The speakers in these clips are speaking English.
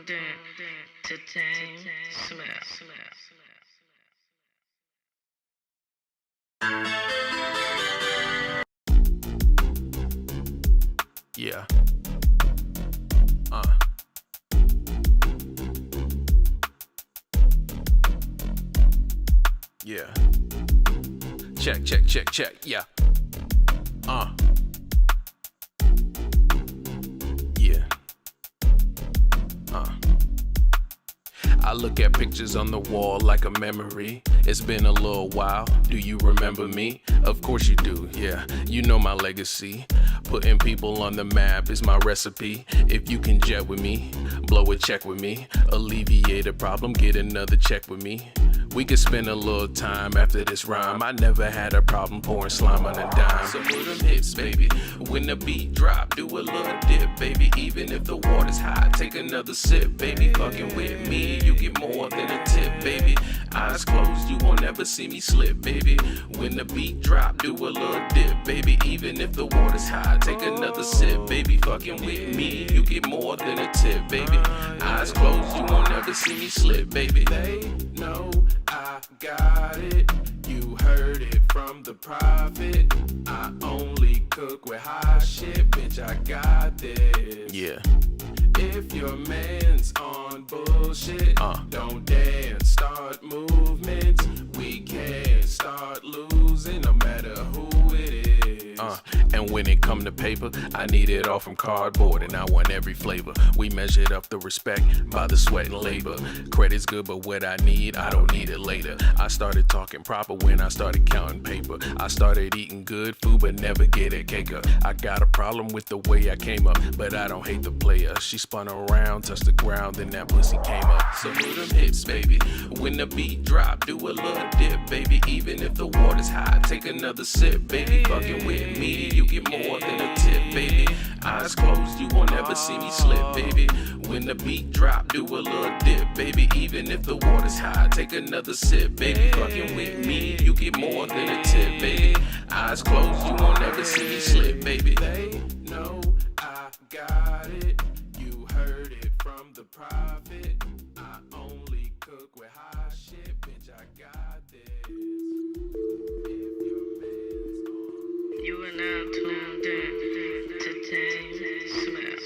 to DameSmiff. Yeah. Yeah. Check. Yeah. Yeah. I look at pictures on the wall like a memory. It's been a little while. Do you remember me? Of course you do, yeah. You know my legacy. Putting people on the map is my recipe. If you can jet with me, blow a check with me, alleviate a problem, get another check with me. We could spend a little time after this rhyme. I never had a problem pouring slime on a dime. So move them hits, baby. When the beat drop, do a little dip, baby. Even if the water's hot, take another sip, baby. Fucking with me, you get more than a tip, baby. Eyes closed, you won't ever see me slip, baby. When the beat drop, do a little dip, baby. Even if the water's hot, take another sip, baby. Fucking with me, you get more than a tip, baby. Eyes closed, you won't ever see me slip, baby. They know I got it. You heard it from the prophet. I only cook with hot shit, bitch. I got this. Yeah. If your man's on bullshit, don't dance, start movements. We can't start losing no matter who it is. And when it come to paper, I need it all from cardboard, and I want every flavor. We measured up the respect by the sweat and labor. Credit's good, but what I need, I don't need it later. I started talking proper when I started counting paper. I started eating good food, but never get a caker. I got a problem with the way I came up, but I don't hate the player. She spun around, touched the ground, then that pussy came up. So move them hips, baby. When the beat drop, do a little dip, baby. Even if the water's hot, take another sip, baby. Fucking with me, you get more than a tip, baby. Eyes closed, you won't ever see me slip, baby. When the beat drop, do a little dip, baby. Even if the water's hot, take another sip, baby. Fucking with me, you get more than a tip, baby. Eyes closed, you won't ever see me slip, baby. They know I got it. You heard it from the prophet. I only cook with hot shit, bitch. I got this. If your man's on, You are now tuned in to DameSmiff.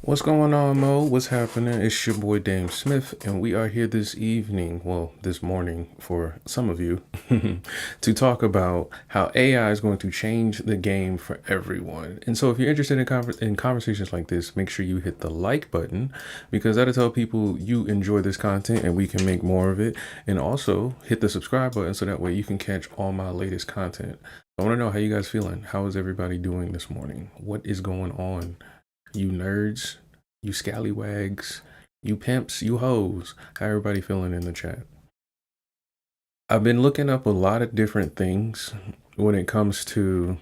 What's going on, Mo? What's happening? It's your boy DameSmiff, and we are here this evening, well, this morning for some of you, to talk about how AI is going to change the game for everyone. And so if you're interested in conversations like this, make sure you hit the like button, because that'll tell people you enjoy this content and we can make more of it. And also hit the subscribe button so that way you can catch all my latest content. I want to know how you guys feeling. How is everybody doing this morning? What is going on? You nerds, you scallywags, you pimps, you hoes. How everybody feeling in the chat? I've been looking up a lot of different things when it comes to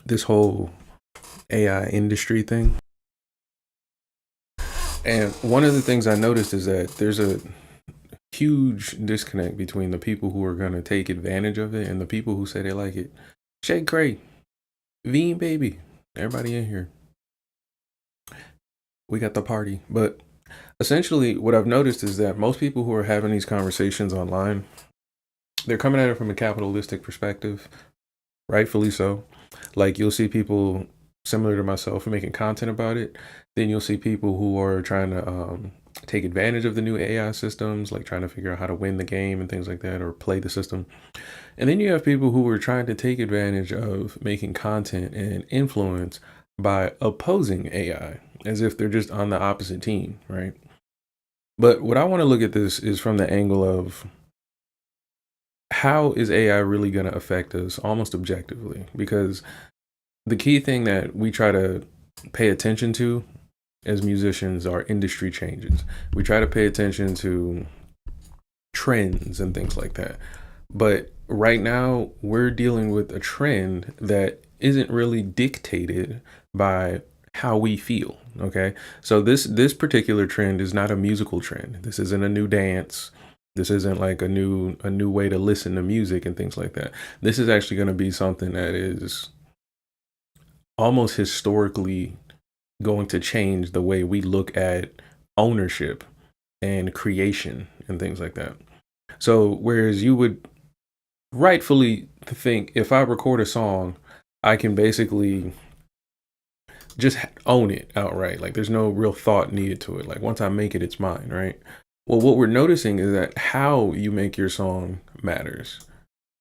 this whole AI industry thing. And one of the things I noticed is that there's a huge disconnect between the people who are going to take advantage of it and the people who say they like it. Shade Cray, Veen Baby, everybody in here. We got the party. But essentially what I've noticed is that most people who are having these conversations online, they're coming at it from a capitalistic perspective, rightfully so. Like, you'll see people similar to myself making content about it. Then you'll see people who are trying to take advantage of the new AI systems, like trying to figure out how to win the game and things like that, or play the system. And then you have people who are trying to take advantage of making content and influence by opposing AI, as if they're just on the opposite team, right? But what I want to look at this is from the angle of, how is AI really going to affect us almost objectively? Because the key thing that we try to pay attention to as musicians are industry changes. We try to pay attention to trends and things like that. But right now, we're dealing with a trend that isn't really dictated by how we feel. Okay, so this particular trend is not a musical trend. This isn't a new dance. This isn't like a new way to listen to music and things like that. This is actually going to be something that is almost historically going to change the way we look at ownership and creation and things like that. So whereas you would rightfully think if I record a song, I can basically just own it outright. Like there's no real thought needed to it. Like once I make it, it's mine, right? Well, what we're noticing is that how you make your song matters.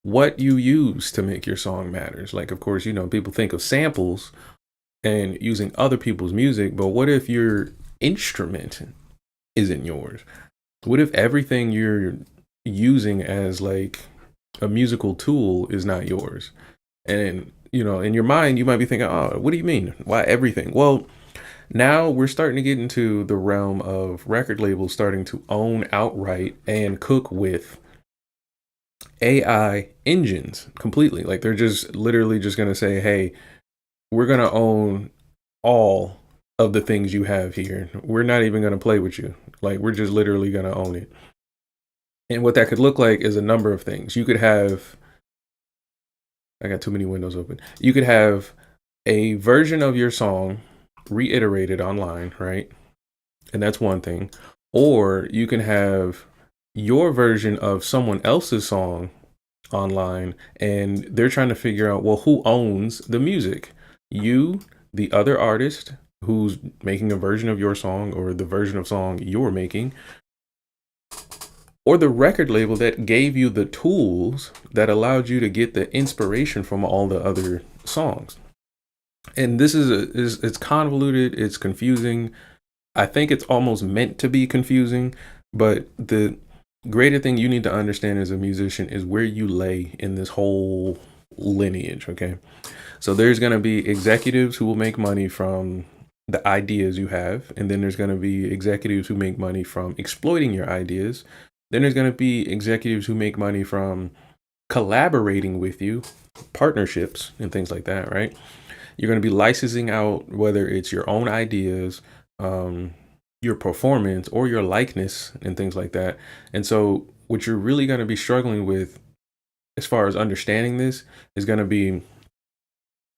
What you use to make your song matters. Like, of course, people think of samples and using other people's music, but what if your instrument isn't yours? What if everything you're using as like a musical tool is not yours? And in your mind you might be thinking, oh, what do you mean, why everything? Well, now we're starting to get into the realm of record labels starting to own outright and cook with AI engines completely. Like they're just literally just going to say, hey, we're going to own all of the things you have here. We're not even going to play with you. Like we're just literally going to own it. And what that could look like is a number of things. You could have, I got too many windows open. You could have a version of your song reiterated online, right? And that's one thing. Or you can have your version of someone else's song online and they're trying to figure out, well, who owns the music? You, the other artist who's making a version of your song or the version of song you're making, or the record label that gave you the tools that allowed you to get the inspiration from all the other songs. And this is it's convoluted, it's confusing. I think it's almost meant to be confusing, but the greater thing you need to understand as a musician is where you lay in this whole lineage, okay? So there's going to be executives who will make money from the ideas you have, and then there's going to be executives who make money from exploiting your ideas. Then there's going to be executives who make money from collaborating with you, partnerships and things like that, right? You're going to be licensing out whether it's your own ideas, your performance, or your likeness and things like that. And so what you're really going to be struggling with as far as understanding this is going to be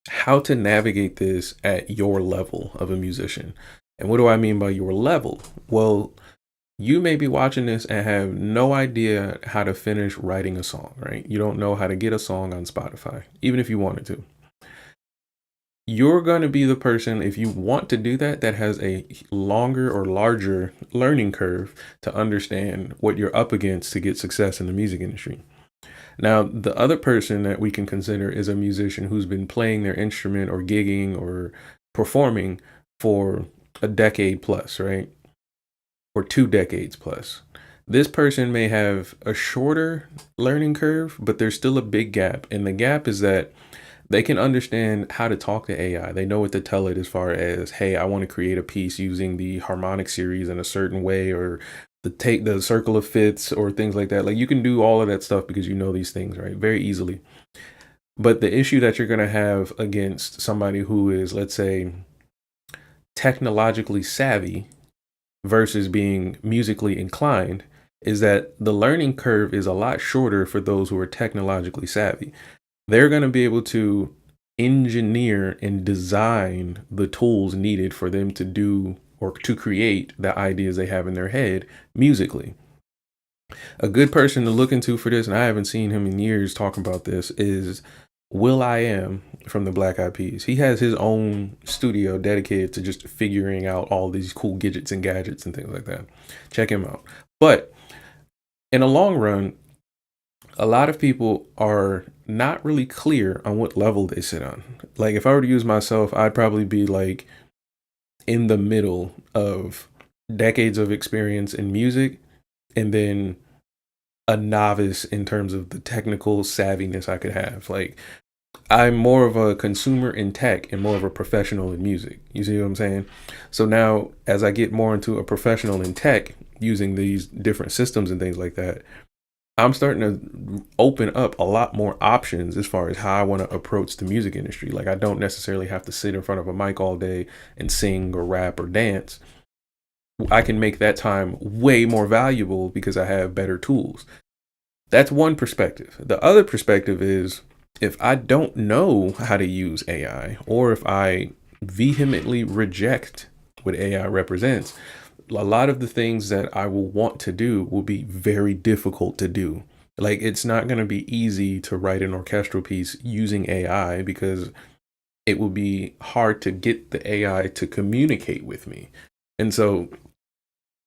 how to navigate this at your level of a musician. And what do I mean by your level? Well, you may be watching this and have no idea how to finish writing a song, right? You don't know how to get a song on Spotify, even if you wanted to. You're going to be the person, if you want to do that, that has a longer or larger learning curve to understand what you're up against to get success in the music industry. Now, the other person that we can consider is a musician who's been playing their instrument or gigging or performing for a decade plus, right? Or 2 decades plus. This person may have a shorter learning curve, but there's still a big gap. And the gap is that they can understand how to talk to AI. They know what to tell it as far as, hey, I want to create a piece using the harmonic series in a certain way, or the circle of fifths or things like that. Like you can do all of that stuff because you know these things, right? Very easily. But the issue that you're going to have against somebody who is, let's say, technologically savvy versus being musically inclined is that the learning curve is a lot shorter for those who are technologically savvy. They're going to be able to engineer and design the tools needed for them to do or to create the ideas they have in their head musically. A good person to look into for this, and I haven't seen him in years talk about this, is will.i.am from the Black Eyed Peas. He has his own studio dedicated to just figuring out all these cool gadgets and gadgets and things like that. Check him out. But in the long run, a lot of people are not really clear on what level they sit on. Like if I were to use myself, I'd probably be like in the middle of decades of experience in music and then a novice in terms of the technical savviness I could have. Like I'm more of a consumer in tech and more of a professional in music. You see what I'm saying? So now, as I get more into a professional in tech, using these different systems and things like that, I'm starting to open up a lot more options as far as how I want to approach the music industry. Like, I don't necessarily have to sit in front of a mic all day and sing or rap or dance. I can make that time way more valuable because I have better tools. That's one perspective. The other perspective is, if I don't know how to use AI, or if I vehemently reject what AI represents, a lot of the things that I will want to do will be very difficult to do. Like, it's not going to be easy to write an orchestral piece using AI because it will be hard to get the AI to communicate with me. And so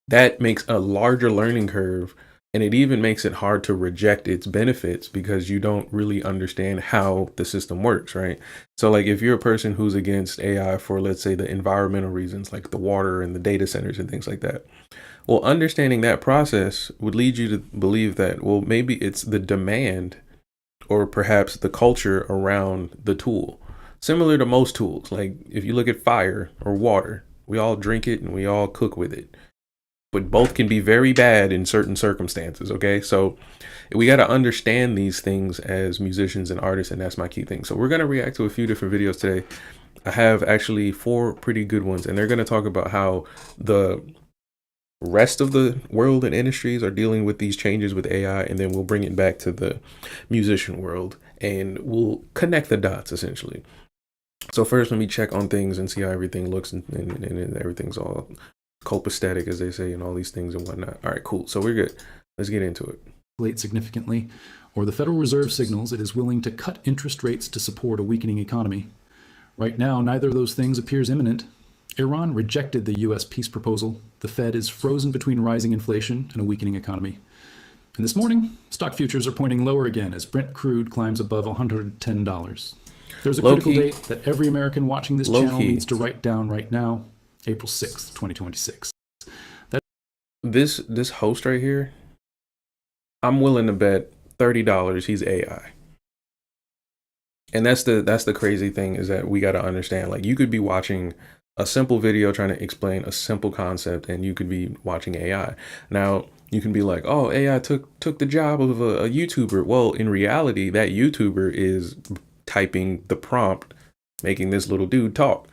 that makes a larger learning curve. And it even makes it hard to reject its benefits because you don't really understand how the system works, right? So like, if you're a person who's against AI for, let's say, the environmental reasons, like the water and the data centers and things like that, well, understanding that process would lead you to believe that, well, maybe it's the demand or perhaps the culture around the tool. Similar to most tools, like if you look at fire or water, we all drink it and we all cook with it. But both can be very bad in certain circumstances, okay? So we got to understand these things as musicians and artists, and that's my key thing. So we're going to react to a few different videos today. I have actually 4 pretty good ones, and they're going to talk about how the rest of the world and industries are dealing with these changes with AI, and then we'll bring it back to the musician world, and we'll connect the dots, essentially. So first, let me check on things and see how everything looks, and everything's all copacetic, as they say, and all these things and whatnot. All right, cool. So we're good. Let's get into it. Significantly, or the Federal Reserve signals it is willing to cut interest rates to support a weakening economy. Right now, neither of those things appears imminent. Iran rejected the U.S. peace proposal. The Fed is frozen between rising inflation and a weakening economy. And this morning, stock futures are pointing lower again as Brent crude climbs above $110. There's a critical date that every American watching this channel needs to write down right now. April 6th, 2026. This host right here, I'm willing to bet $30 he's AI. And that's the crazy thing, is that we got to understand, like, you could be watching a simple video trying to explain a simple concept, and you could be watching AI. Now, you can be like, oh, AI took the job of a YouTuber. Well, in reality, that YouTuber is typing the prompt, making this little dude talk.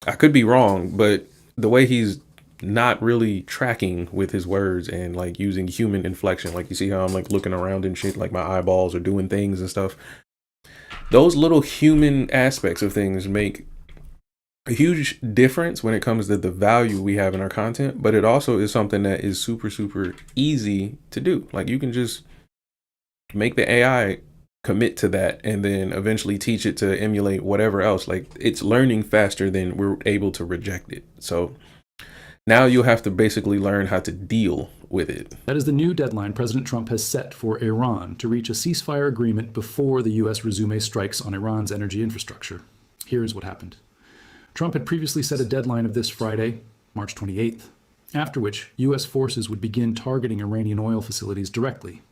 I could be wrong, but the way he's not really tracking with his words and like using human inflection, like you see how I'm like looking around and shit, like my eyeballs are doing things and stuff. Those little human aspects of things make a huge difference when it comes to the value we have in our content, but it also is something that is super, super easy to do. Like, you can just make the AI commit to that and then eventually teach it to emulate whatever else. Like, it's learning faster than we're able to reject it. So now you'll have to basically learn how to deal with it. That is the new deadline President Trump has set for Iran to reach a ceasefire agreement before the U.S. resumes strikes on Iran's energy infrastructure. Here's what happened. Trump had previously set a deadline of this Friday, March 28th, after which U.S. forces would begin targeting Iranian oil facilities directly.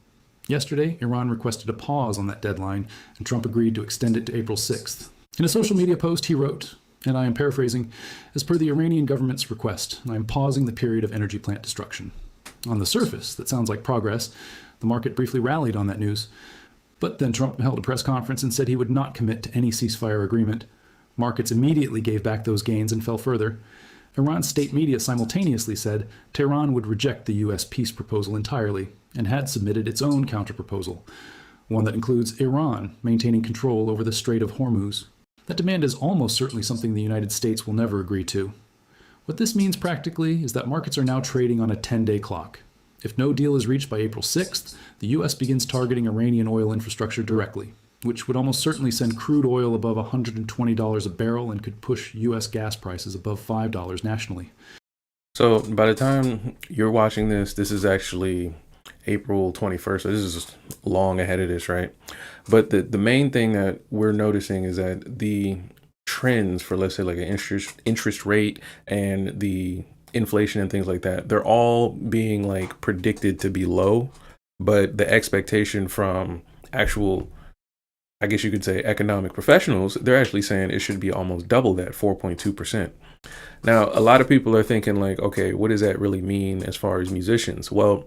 Yesterday, Iran requested a pause on that deadline, and Trump agreed to extend it to April 6th. In a social media post, he wrote, and I am paraphrasing, as per the Iranian government's request, I am pausing the period of energy plant destruction. On the surface, that sounds like progress. The market briefly rallied on that news. But then Trump held a press conference and said he would not commit to any ceasefire agreement. Markets immediately gave back those gains and fell further. Iran's state media simultaneously said Tehran would reject the U.S. peace proposal entirely, and had submitted its own counterproposal, one that includes Iran maintaining control over the Strait of Hormuz. That demand is almost certainly something the United States will never agree to. What this means practically is that markets are now trading on a 10-day clock. If no deal is reached by April 6th, the U.S. begins targeting Iranian oil infrastructure directly, which would almost certainly send crude oil above $120 a barrel and could push U.S. gas prices above $5 nationally. So by the time you're watching this, this is actually April 21st. So this is long ahead of this, right? But the main thing that we're noticing is that the trends for, let's say, like an interest rate and the inflation and things like that, they're all being like predicted to be low, but the expectation from actual, I guess you could say economic professionals, they're actually saying it should be almost double that, 4.2%. Now, a lot of people are thinking like, okay, what does that really mean as far as musicians? Well,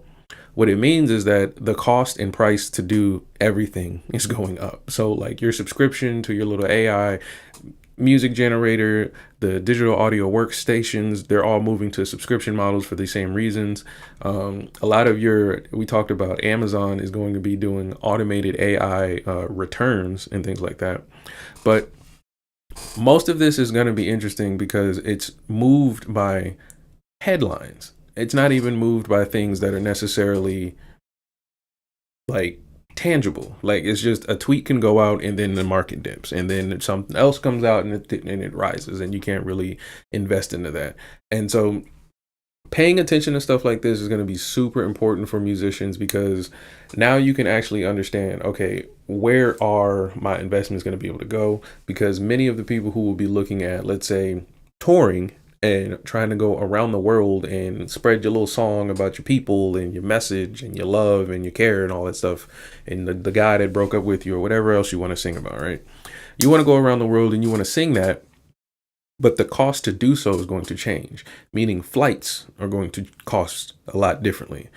what it means is that the cost and price to do everything is going up. So like your subscription to your little AI music generator, the digital audio workstations, they're all moving to subscription models for the same reasons. A lot of we talked about Amazon is going to be doing automated AI returns and things like that. But most of this is going to be interesting because it's moved by headlines. It's not even moved by things that are necessarily like tangible. Like it's just a tweet can go out and then the market dips and then something else comes out and it rises and you can't really invest into that. And so paying attention to stuff like this is going to be super important for musicians because now you can actually understand, okay, where are my investments going to be able to go? Because many of the people who will be looking at, let's say, touring and trying to go around the world and spread your little song about your people and your message and your love and your care and all that stuff and the guy that broke up with you or whatever else you want to sing about, right? You want to go around the world and you want to sing that, but the cost to do so is going to change, meaning flights are going to cost a lot differently.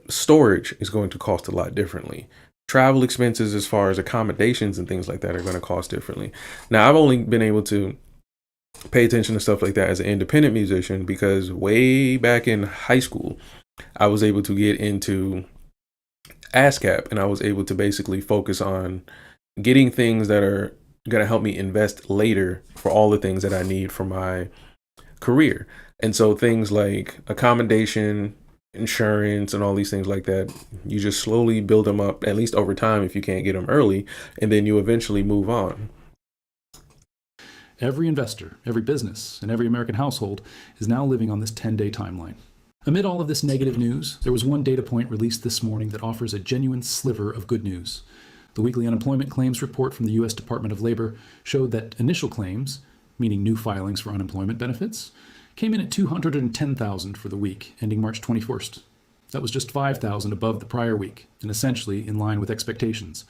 Storage is going to cost a lot differently. Travel expenses as far as accommodations and things like that are going to cost differently. Now, I've only been able to pay attention to stuff like that as an independent musician because way back in high school, I was able to get into ASCAP and I was able to basically focus on getting things that are going to help me invest later for all the things that I need for my career. And so things like accommodation, insurance, and all these things like that, you just slowly build them up, at least over time if you can't get them early, and then you eventually move on. Every investor, every business, and every American household is now living on this 10-day timeline. Amid all of this negative news, there was one data point released this morning that offers a genuine sliver of good news. The weekly unemployment claims report from the U.S. Department of Labor showed that initial claims, meaning new filings for unemployment benefits, came in at 210,000 for the week ending March 21st. That was just 5,000 above the prior week and essentially in line with expectations.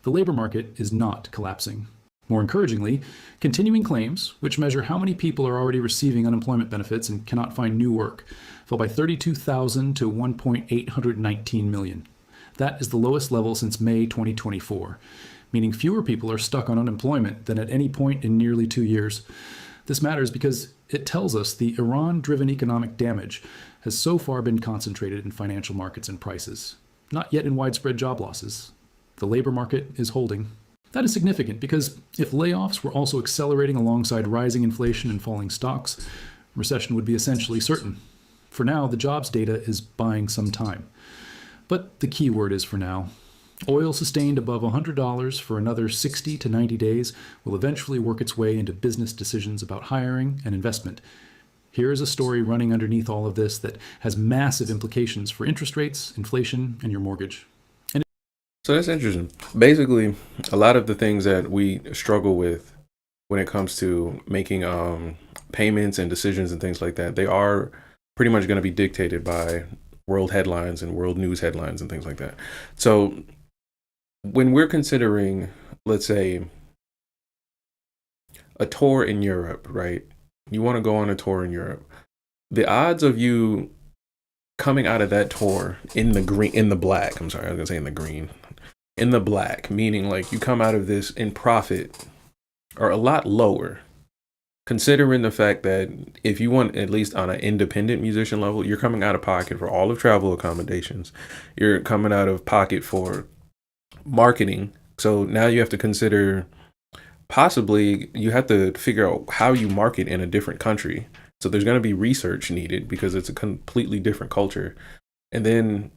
The labor market is not collapsing. More encouragingly, continuing claims, which measure how many people are already receiving unemployment benefits and cannot find new work, fell by 32,000 to 1.819 million. That is the lowest level since May 2024, meaning fewer people are stuck on unemployment than at any point in nearly 2 years. This matters because it tells us the Iran-driven economic damage has so far been concentrated in financial markets and prices, not yet in widespread job losses. The labor market is holding. That is significant because if layoffs were also accelerating alongside rising inflation and falling stocks, recession would be essentially certain. For now, the jobs data is buying some time. But the key word is for now. Oil sustained above $100 for another 60 to 90 days will eventually work its way into business decisions about hiring and investment. Here is a story running underneath all of this that has massive implications for interest rates, inflation, and your mortgage. So that's interesting. Basically, a lot of the things that we struggle with when it comes to making payments and decisions and things like that, they are pretty much going to be dictated by world headlines and world news headlines and things like that. So when we're considering, let's say, a tour in Europe, right? You want to go on a tour in Europe. The odds of you coming out of that tour in the black, meaning like you come out of this in profit, are a lot lower. Considering the fact that if you want, at least on an independent musician level, you're coming out of pocket for all of travel accommodations. You're coming out of pocket for marketing. So now you have to consider possibly you have to figure out how you market in a different country. So there's going to be research needed because it's a completely different culture. And then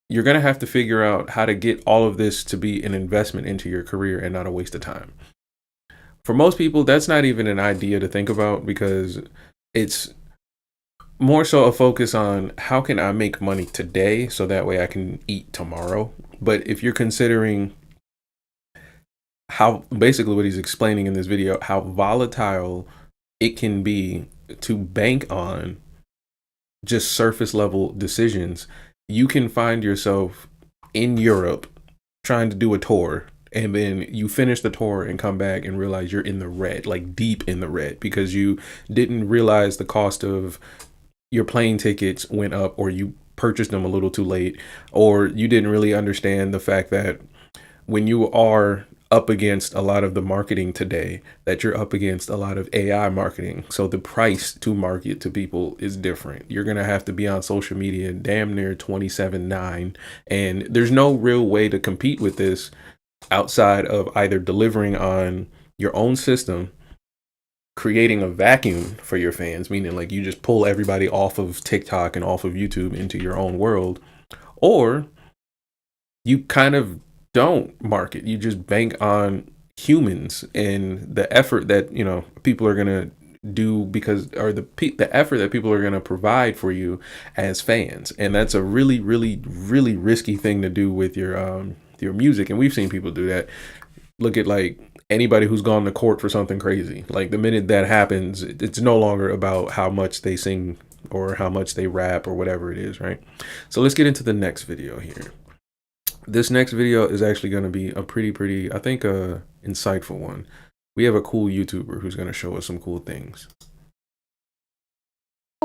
you're going to have to figure out how to get all of this to be an investment into your career and not a waste of time. For most people, that's not even an idea to think about because it's more so a focus on how can I make money today so that way I can eat tomorrow. But if you're considering how basically what he's explaining in this video, how volatile it can be to bank on just surface level decisions, you can find yourself in Europe trying to do a tour And then you finish the tour and come back and realize you're in the red, like deep in the red, because you didn't realize the cost of your plane tickets went up, or you purchased them a little too late, or you didn't really understand the fact that when you are up against a lot of the marketing today, that you're up against a lot of AI marketing. So the price to market to people is different. You're going to have to be on social media damn near 27/9. And there's no real way to compete with this outside of either delivering on your own system, creating a vacuum for your fans, meaning like you just pull everybody off of TikTok and off of YouTube into your own world, or you kind of don't market. You just bank on humans and the effort that, you know, people are going to do because, or the effort that people are going to provide for you as fans. And that's a really, really, really risky thing to do with your music. And we've seen people do that. Look at like anybody who's gone to court for something crazy. Like the minute that happens, it's no longer about how much they sing or how much they rap or whatever it is, right? So let's get into the next video here. This next video is actually going to be a pretty, I think, insightful one. We have a cool YouTuber who's going to show us some cool things.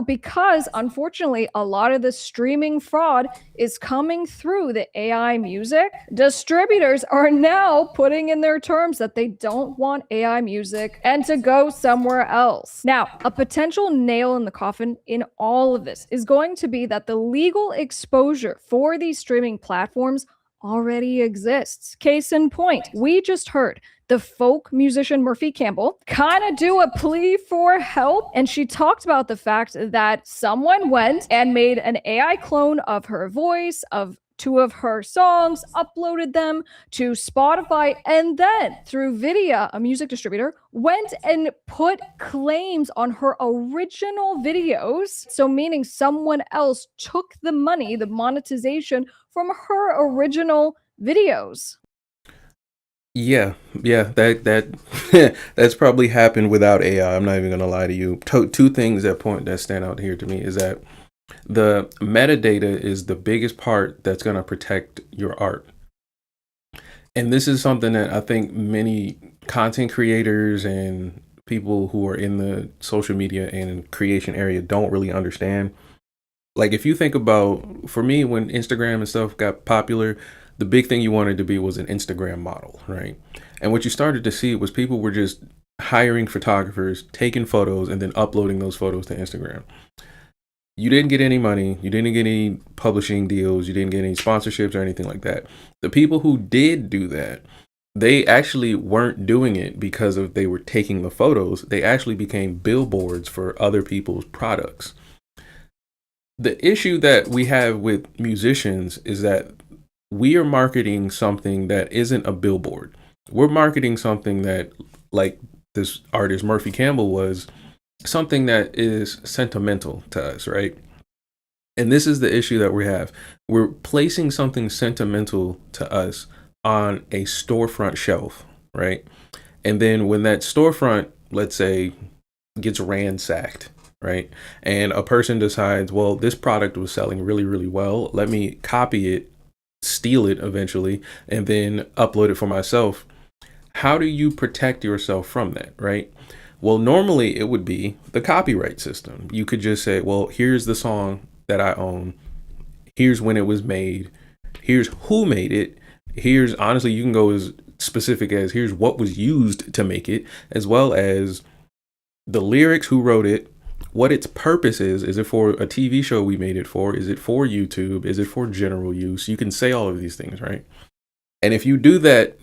Because unfortunately, a lot of the streaming fraud is coming through the AI music. Distributors are now putting in their terms that they don't want AI music and to go somewhere else. Now, a potential nail in the coffin in all of this is going to be that the legal exposure for these streaming platforms already exists. Case in point, we just heard the folk musician Murphy Campbell kind of do a plea for help. And she talked about the fact that someone went and made an AI clone of her voice, of 2 of her songs, uploaded them to Spotify, and then through Vidya, a music distributor, went and put claims on her original videos. So meaning someone else took the money, the monetization from her original videos. Yeah, that that's probably happened without AI. I'm not even gonna lie to you. Two things that stand out here to me is that the metadata is the biggest part that's gonna protect your art. And this is something that I think many content creators and people who are in the social media and creation area don't really understand. Like if you think about, for me, when Instagram and stuff got popular, the big thing you wanted to be was an Instagram model, right? And what you started to see was people were just hiring photographers, taking photos, and then uploading those photos to Instagram. You didn't get any money. You didn't get any publishing deals. You didn't get any sponsorships or anything like that. The people who did do that, they actually weren't doing it because of they were taking the photos. They actually became billboards for other people's products. The issue that we have with musicians is that we are marketing something that isn't a billboard. We're marketing something that, like this artist Murphy Campbell was, something that is sentimental to us, right? And this is the issue that we have. We're placing something sentimental to us on a storefront shelf, right? And then when that storefront, let's say, gets ransacked, right? And a person decides, well, this product was selling really, really well. Let me copy it, steal it eventually, and then upload it for myself. How do you protect yourself from that, right? Well, normally it would be the copyright system. You could just say, well, here's the song that I own. Here's when it was made. Here's who made it. Here's, honestly, you can go as specific as here's what was used to make it, as well as the lyrics, who wrote it, what its purpose is. Is it for a TV show we made it for? Is it for YouTube? Is it for general use? You can say all of these things, right? And if you do that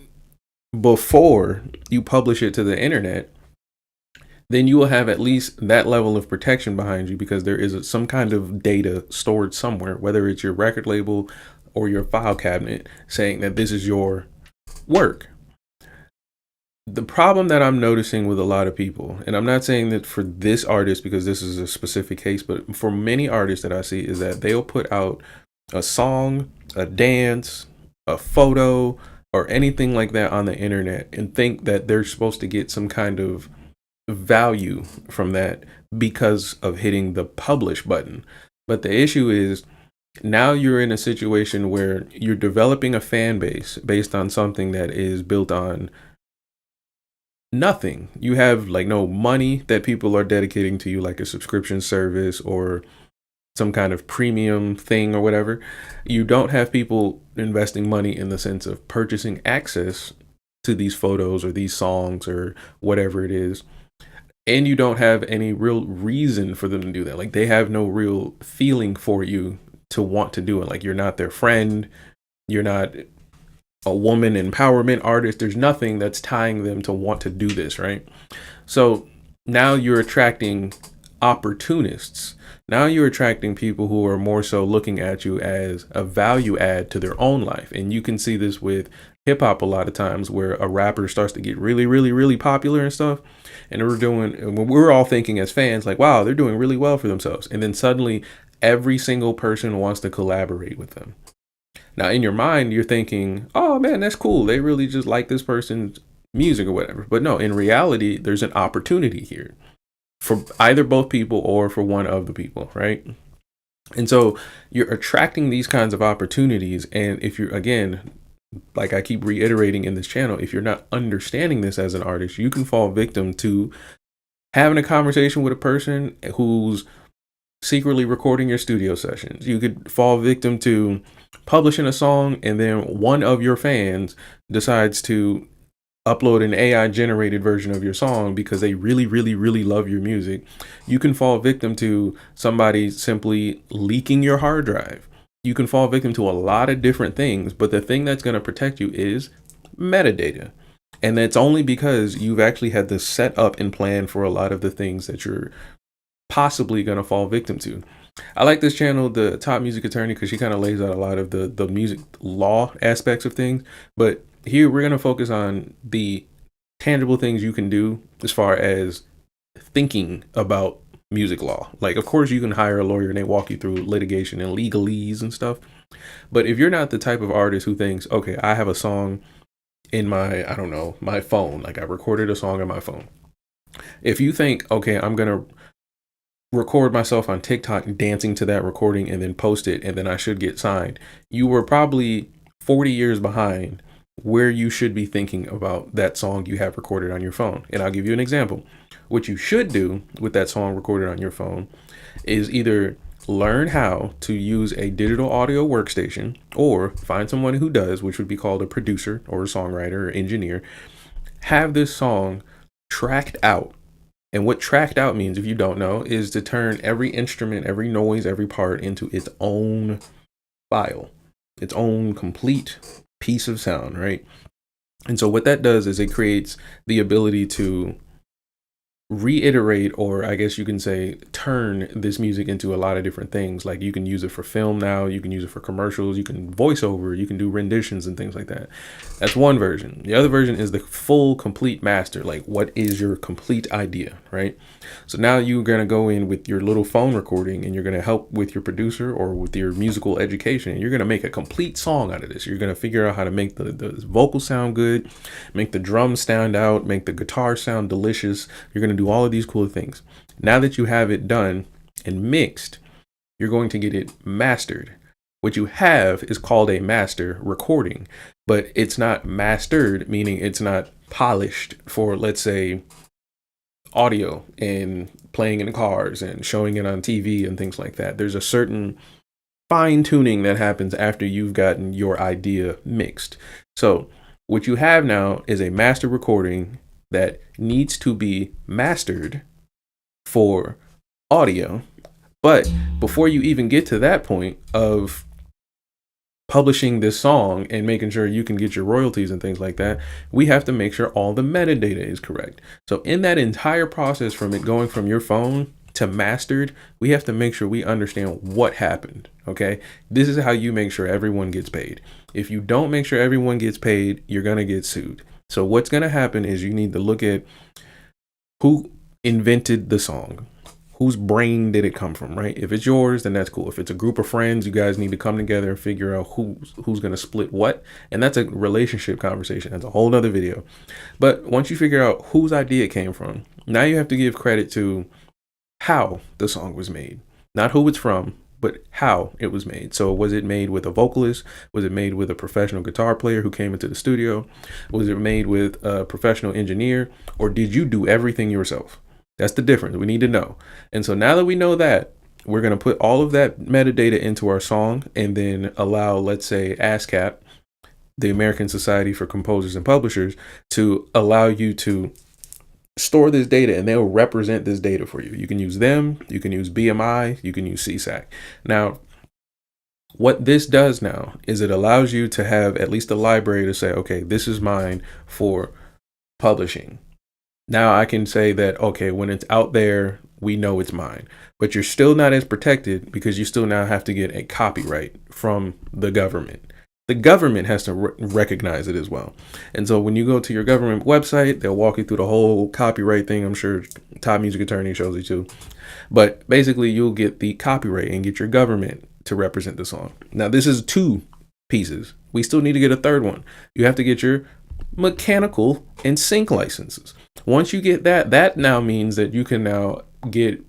before you publish it to the internet, then you will have at least that level of protection behind you, because there is some kind of data stored somewhere, whether it's your record label or your file cabinet, saying that this is your work. The problem that I'm noticing with a lot of people, and I'm not saying that for this artist because this is a specific case, but for many artists that I see, is that they'll put out a song, a dance, a photo, or anything like that on the internet and think that they're supposed to get some kind of value from that because of hitting the publish button. But the issue is Now you're in a situation where you're developing a fan base based on something that is built on nothing. You have like no money that people are dedicating to you, like a subscription service or some kind of premium thing or whatever. You don't have people investing money in the sense of purchasing access to these photos or these songs or whatever it is. And you don't have any real reason for them to do that. Like they have no real feeling for you to want to do it. Like you're not their friend. You're not a woman empowerment artist. There's nothing that's tying them to want to do this, right? So now you're attracting opportunists. Now you're attracting people who are more so looking at you as a value add to their own life. And you can see this with hip hop a lot of times where a rapper starts to get really, really, really popular and stuff. And we're all thinking as fans, like, wow, they're doing really well for themselves. And then suddenly every single person wants to collaborate with them. Now, in your mind, you're thinking, oh man, that's cool. They really just like this person's music or whatever. But no, in reality, there's an opportunity here for either both people or for one of the people, right? And so you're attracting these kinds of opportunities. And if you're, again, like I keep reiterating in this channel, if you're not understanding this as an artist, you can fall victim to having a conversation with a person who's secretly recording your studio sessions. You could fall victim to publishing a song and then one of your fans decides to upload an AI generated version of your song because they really, really, really love your music. You can fall victim to somebody simply leaking your hard drive. You can fall victim to a lot of different things, but the thing that's going to protect you is metadata. And that's only because you've actually had this set up and plan for a lot of the things that you're possibly going to fall victim to. I like this channel, The Top Music Attorney, because she kind of lays out a lot of the music law aspects of things. But here we're going to focus on the tangible things you can do as far as thinking about music law. Like, of course, you can hire a lawyer and they walk you through litigation and legalese and stuff. But if you're not the type of artist who thinks, okay, I have a song in my, I don't know, my phone, like I recorded a song on my phone. If you think, okay, I'm going to record myself on TikTok dancing to that recording and then post it and then I should get signed, you were probably 40 years behind where you should be thinking about that song you have recorded on your phone. And I'll give you an example. What you should do with that song recorded on your phone is either learn how to use a digital audio workstation or find someone who does, which would be called a producer or a songwriter or engineer. Have this song tracked out. And what tracked out means, if you don't know, is to turn every instrument, every noise, every part into its own file, its own complete piece of sound, right? And so what that does is it creates the ability to reiterate, or I guess you can say turn this music into a lot of different things. Like you can use it for film now, you can use it for commercials, you can voice over, you can do renditions and things like that. That's one version. The other version is the full complete master. Like, what is your complete idea, right? So now you're going to go in with your little phone recording and you're going to help with your producer or with your musical education. And you're going to make a complete song out of this. You're going to figure out how to make the vocals sound good, make the drums stand out, make the guitar sound delicious. You're going to do all of these cool things. Now that you have it done and mixed, you're going to get it mastered. What you have is called a master recording, but it's not mastered, meaning it's not polished for, let's say, audio and playing in cars and showing it on TV and things like that. There's a certain fine tuning that happens after you've gotten your idea mixed. So what you have now is a master recording that needs to be mastered for audio. But before you even get to that point of publishing this song and making sure you can get your royalties and things like that, we have to make sure all the metadata is correct. So in that entire process, from it going from your phone to mastered, we have to make sure we understand what happened. Okay, this is how you make sure everyone gets paid. If you don't make sure everyone gets paid, you're going to get sued. So what's going to happen is you need to look at who invented the song. Whose brain did it come from, right? If it's yours, then that's cool. If it's a group of friends, you guys need to come together and figure out who's going to split what. And that's a relationship conversation. That's a whole nother video. But once you figure out whose idea it came from, now you have to give credit to how the song was made. Not who it's from, but how it was made. So was it made with a vocalist? Was it made with a professional guitar player who came into the studio? Was it made with a professional engineer? Or did you do everything yourself? That's the difference. We need to know. And so now that we know that, we're going to put all of that metadata into our song and then allow, let's say, ASCAP, the American Society for Composers and Publishers, to allow you to store this data, and they'll represent this data for you. You can use them, you can use BMI, you can use CSAC. Now, what this does now is it allows you to have at least a library to say, okay, this is mine for publishing. Now I can say that, okay, when it's out there, we know it's mine, but you're still not as protected because you still now have to get a copyright from the government. The government has to recognize it as well. And so when you go to your government website, they'll walk you through the whole copyright thing. I'm sure Top Music Attorney shows you too. But basically, you'll get the copyright and get your government to represent the song. Now, this is 2 pieces. We still need to get a third one. You have to get your mechanical and sync licenses. Once you get that, that now means that you can now get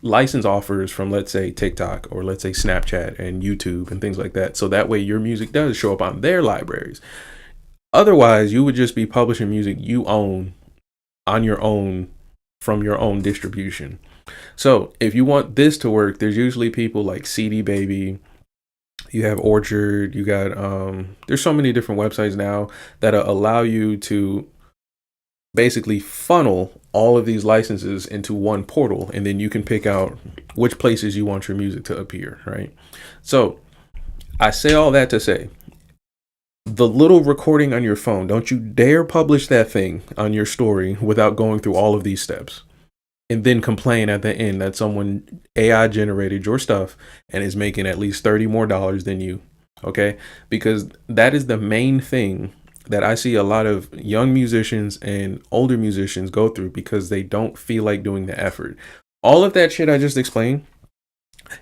license offers from, let's say, TikTok or let's say Snapchat and YouTube and things like that. So that way your music does show up on their libraries. Otherwise, you would just be publishing music you own on your own from your own distribution. So if you want this to work, there's usually people like CD Baby. You have Orchard. You got there's so many different websites now that allow you to basically funnel all of these licenses into one portal, and then you can pick out which places you want your music to appear, right? So I say all that to say, the little recording on your phone, don't you dare publish that thing on your story without going through all of these steps and then complain at the end that someone AI generated your stuff and is making at least $30 more than you. Okay? Because that is the main thing that I see a lot of young musicians and older musicians go through because they don't feel like doing the effort. All of that shit I just explained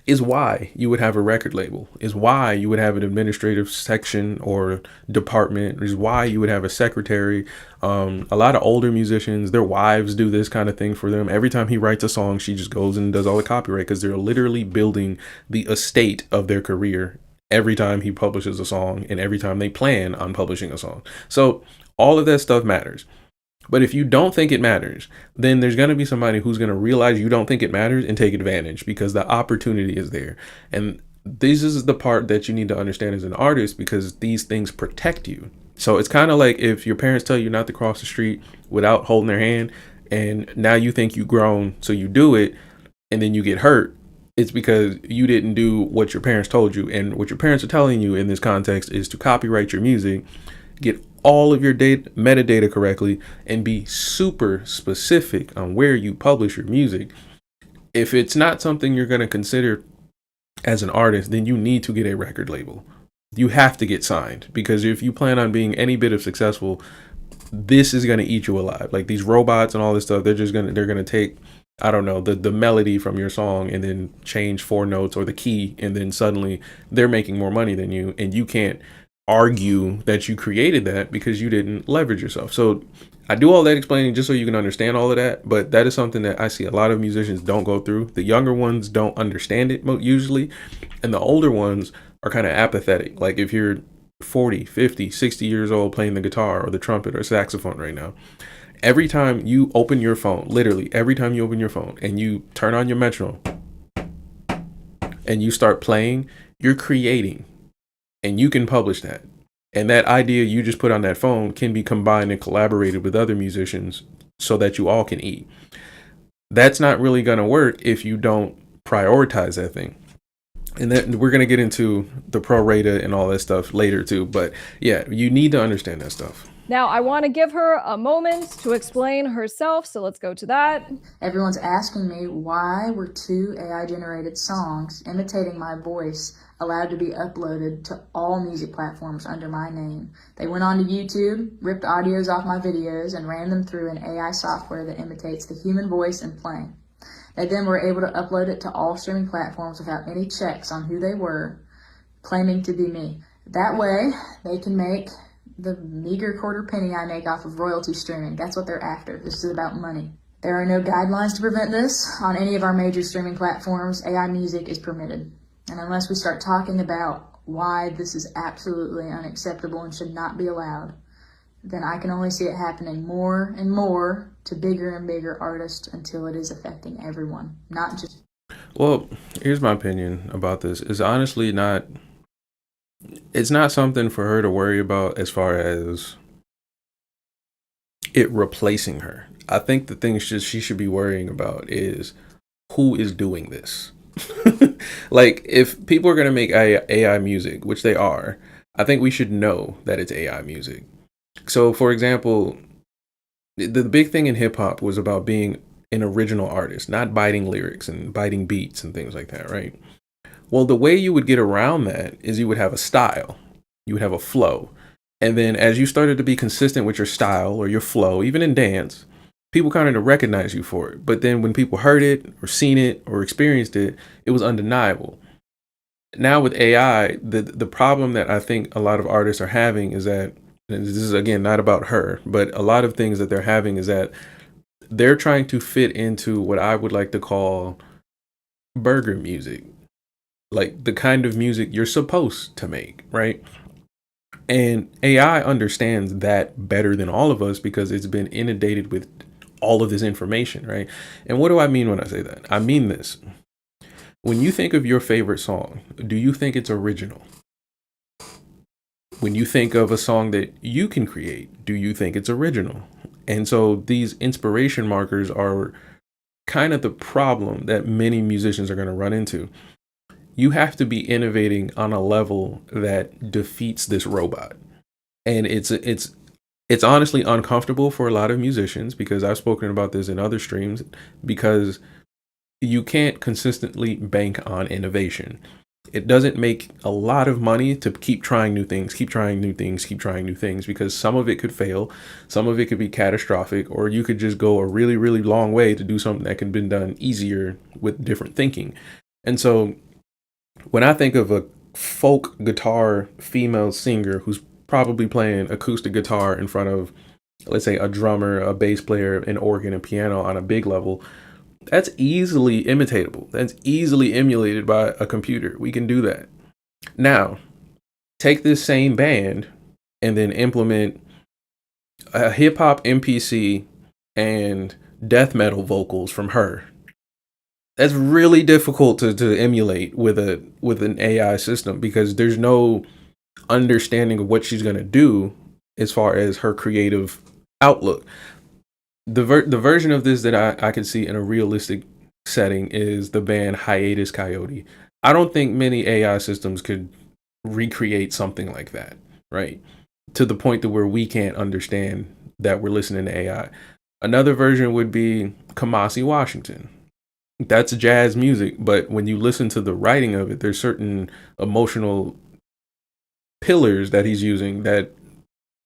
is why you would have a record label, is why you would have an administrative section or department, is why you would have a secretary. A lot of older musicians, their wives do this kind of thing for them. Every time he writes a song, she just goes and does all the copyright because they're literally building the estate of their career every time he publishes a song and every time they plan on publishing a song. So all of that stuff matters. But if you don't think it matters, then there's going to be somebody who's going to realize you don't think it matters and take advantage because the opportunity is there. And this is the part that you need to understand as an artist, because these things protect you. So it's kind of like if your parents tell you not to cross the street without holding their hand, and now you think you've grown, so you do it, and then you get hurt. It's because you didn't do what your parents told you. And what your parents are telling you in this context is to copyright your music, get all of your metadata correctly, and be super specific on where you publish your music. If it's not something you're going to consider as an artist, then you need to get a record label. You have to get signed, because if you plan on being any bit of successful, this is going to eat you alive. Like these robots and all this stuff, they're going to take, I don't know, the melody from your song and then change 4 notes or the key, and then suddenly they're making more money than you, and you can't argue that you created that because you didn't leverage yourself. So I do all that explaining just so you can understand all of that, but that is something that I see a lot of musicians don't go through. The younger ones don't understand it usually, and the older ones are kind of apathetic. Like if you're 40, 50, 60 years old playing the guitar or the trumpet or saxophone right now, every time you open your phone, literally every time you open your phone and you turn on your metronome and you start playing, you're creating, and you can publish that. And that idea you just put on that phone can be combined and collaborated with other musicians so that you all can eat. That's not really going to work if you don't prioritize that thing. And then we're going to get into the pro rata and all that stuff later too. But yeah, you need to understand that stuff. Now, I want to give her a moment to explain herself, so let's go to that. Everyone's asking me why were 2 AI-generated songs imitating my voice allowed to be uploaded to all music platforms under my name. They went onto YouTube, ripped audios off my videos, and ran them through an AI software that imitates the human voice and playing. They then were able to upload it to all streaming platforms without any checks on who they were, claiming to be me. That way, they can make the meager quarter penny I make off of royalty streaming. That's what they're after. This is about money. There are no guidelines to prevent this. On any of our major streaming platforms, AI music is permitted. And unless we start talking about why this is absolutely unacceptable and should not be allowed, then I can only see it happening more and more to bigger and bigger artists until it is affecting everyone, not just... Well, here's my opinion about this. It's honestly not, it's not something for her to worry about as far as it replacing her. I think the thing she should be worrying about is who is doing this. Like, if people are going to make AI music, which they are, I think we should know that it's AI music. So, for example, the big thing in hip hop was about being an original artist, not biting lyrics and biting beats and things like that, right? Well, the way you would get around that is you would have a style, you would have a flow. And then as you started to be consistent with your style or your flow, even in dance, people kind of recognize you for it. But then when people heard it or seen it or experienced it, it was undeniable. Now with AI, the problem that I think a lot of artists are having is that, and this is again not about her, but a lot of things that they're having is that they're trying to fit into what I would like to call burger music, like the kind of music you're supposed to make, right? And AI understands that better than all of us because it's been inundated with all of this information, right? And what do I mean when I say that? I mean this. When you think of your favorite song, do you think it's original? When you think of a song that you can create, do you think it's original? And so these inspiration markers are kind of the problem that many musicians are going to run into. You have to be innovating on a level that defeats this robot. And it's honestly uncomfortable for a lot of musicians, because I've spoken about this in other streams, because you can't consistently bank on innovation. It doesn't make a lot of money to keep trying new things, because some of it could fail, some of it could be catastrophic, or you could just go a really, really long way to do something that can be done easier with different thinking. And so when I think of a folk guitar female singer who's probably playing acoustic guitar in front of, let's say, a drummer, a bass player, an organ, and piano on a big level, that's easily imitatable. That's easily emulated by a computer. We can do that. Now, take this same band and then implement a hip hop MPC and death metal vocals from her. That's really difficult to emulate with an AI system, because there's no understanding of what she's going to do as far as her creative outlook. The version of this that I could see in a realistic setting is the band Hiatus Coyote. I don't think many AI systems could recreate something like that, right? To the point to where we can't understand that we're listening to AI. Another version would be Kamasi Washington. That's jazz music, but when you listen to the writing of it, there's certain emotional pillars that he's using that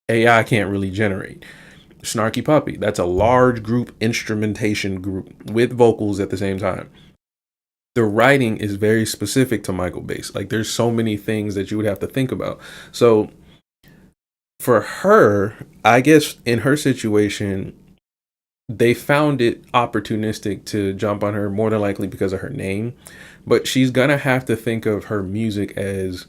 AI can't really generate. Snarky Puppy, that's a large group instrumentation group with vocals at the same time. The writing is very specific to Michael Bass. Like, there's so many things that you would have to think about. So for her, I guess in her situation, they found it opportunistic to jump on her, more than likely because of her name. But she's gonna have to think of her music as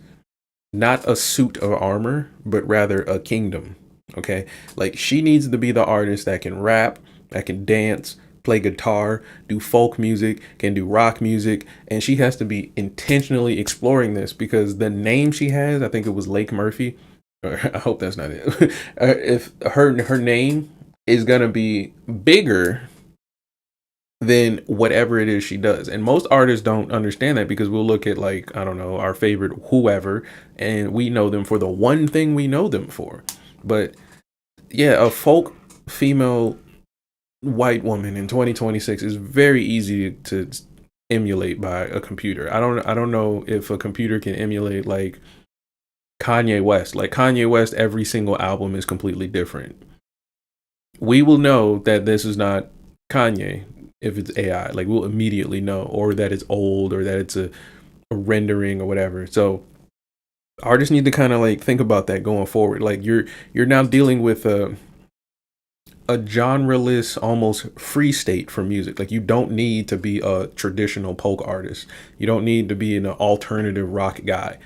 not a suit of armor, but rather a kingdom. Okay, like, she needs to be the artist that can rap, that can dance, play guitar, do folk music, can do rock music, and she has to be intentionally exploring this, because the name she has, I think it was Lake Murphy, or I hope that's not it. If her name is gonna be bigger than whatever it is she does. And most artists don't understand that, because we'll look at, like, I don't know, our favorite whoever, and we know them for the one thing we know them for. But yeah, a folk female white woman in 2026 is very easy to emulate by a computer. I don't know if a computer can emulate, like, Kanye West. Like, Kanye West, every single album is completely different. We will know that this is not Kanye if it's AI. Like, we'll immediately know, or that it's old, or that it's a rendering or whatever. So artists need to kind of, like, think about that going forward. Like, you're now dealing with a genreless, almost free state for music. Like, you don't need to be a traditional folk artist. You don't need to be an alternative rock guy.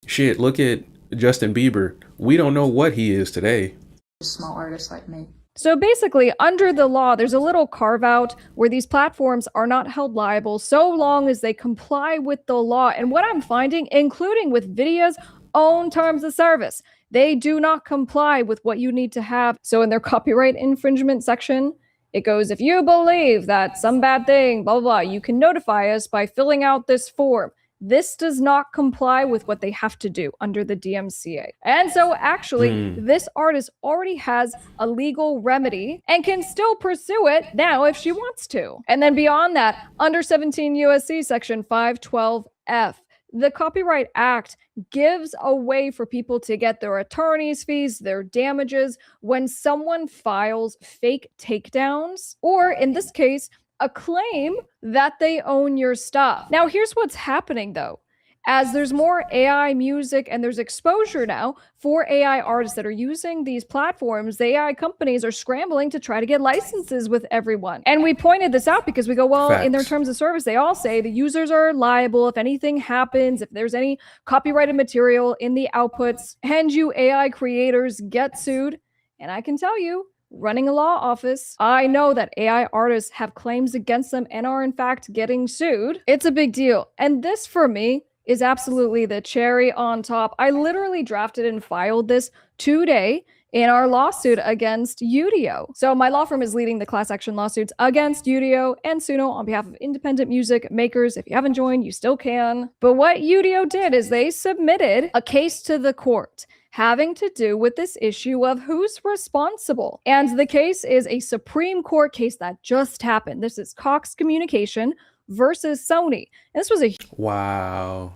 Shit, look at Justin Bieber. We don't know what he is today. Small artists like me. So basically, under the law, there's a little carve out where these platforms are not held liable so long as they comply with the law. And what I'm finding, including with Vidia's own terms of service, they do not comply with what you need to have. So in their copyright infringement section, it goes, if you believe that some bad thing, blah, blah, blah, you can notify us by filling out this form. This does not comply with what they have to do under the DMCA. And so actually, this artist already has a legal remedy and can still pursue it now if she wants to. And then beyond that, under 17 USC section 512F, the Copyright Act gives a way for people to get their attorney's fees, their damages, when someone files fake takedowns, or in this case, a claim that they own your stuff. Now, here's what's happening though. As there's more AI music and there's exposure now for AI artists that are using these platforms, the AI companies are scrambling to try to get licenses with everyone. And we pointed this out because we go, well, in their terms of service, they all say the users are liable if anything happens, if there's any copyrighted material in the outputs, and you AI creators get sued. And I can tell you, running a law office, I know that AI artists have claims against them and are in fact getting sued. It's a big deal. And this for me is absolutely the cherry on top. I literally drafted and filed this today in our lawsuit against UDIO. So my law firm is leading the class action lawsuits against UDIO and Suno on behalf of independent music makers. If you haven't joined, you still can. But what UDIO did is they submitted a case to the court having to do with this issue of who's responsible. And the case is a Supreme Court case that just happened. This is Cox Communication versus Sony. And this was a Wow.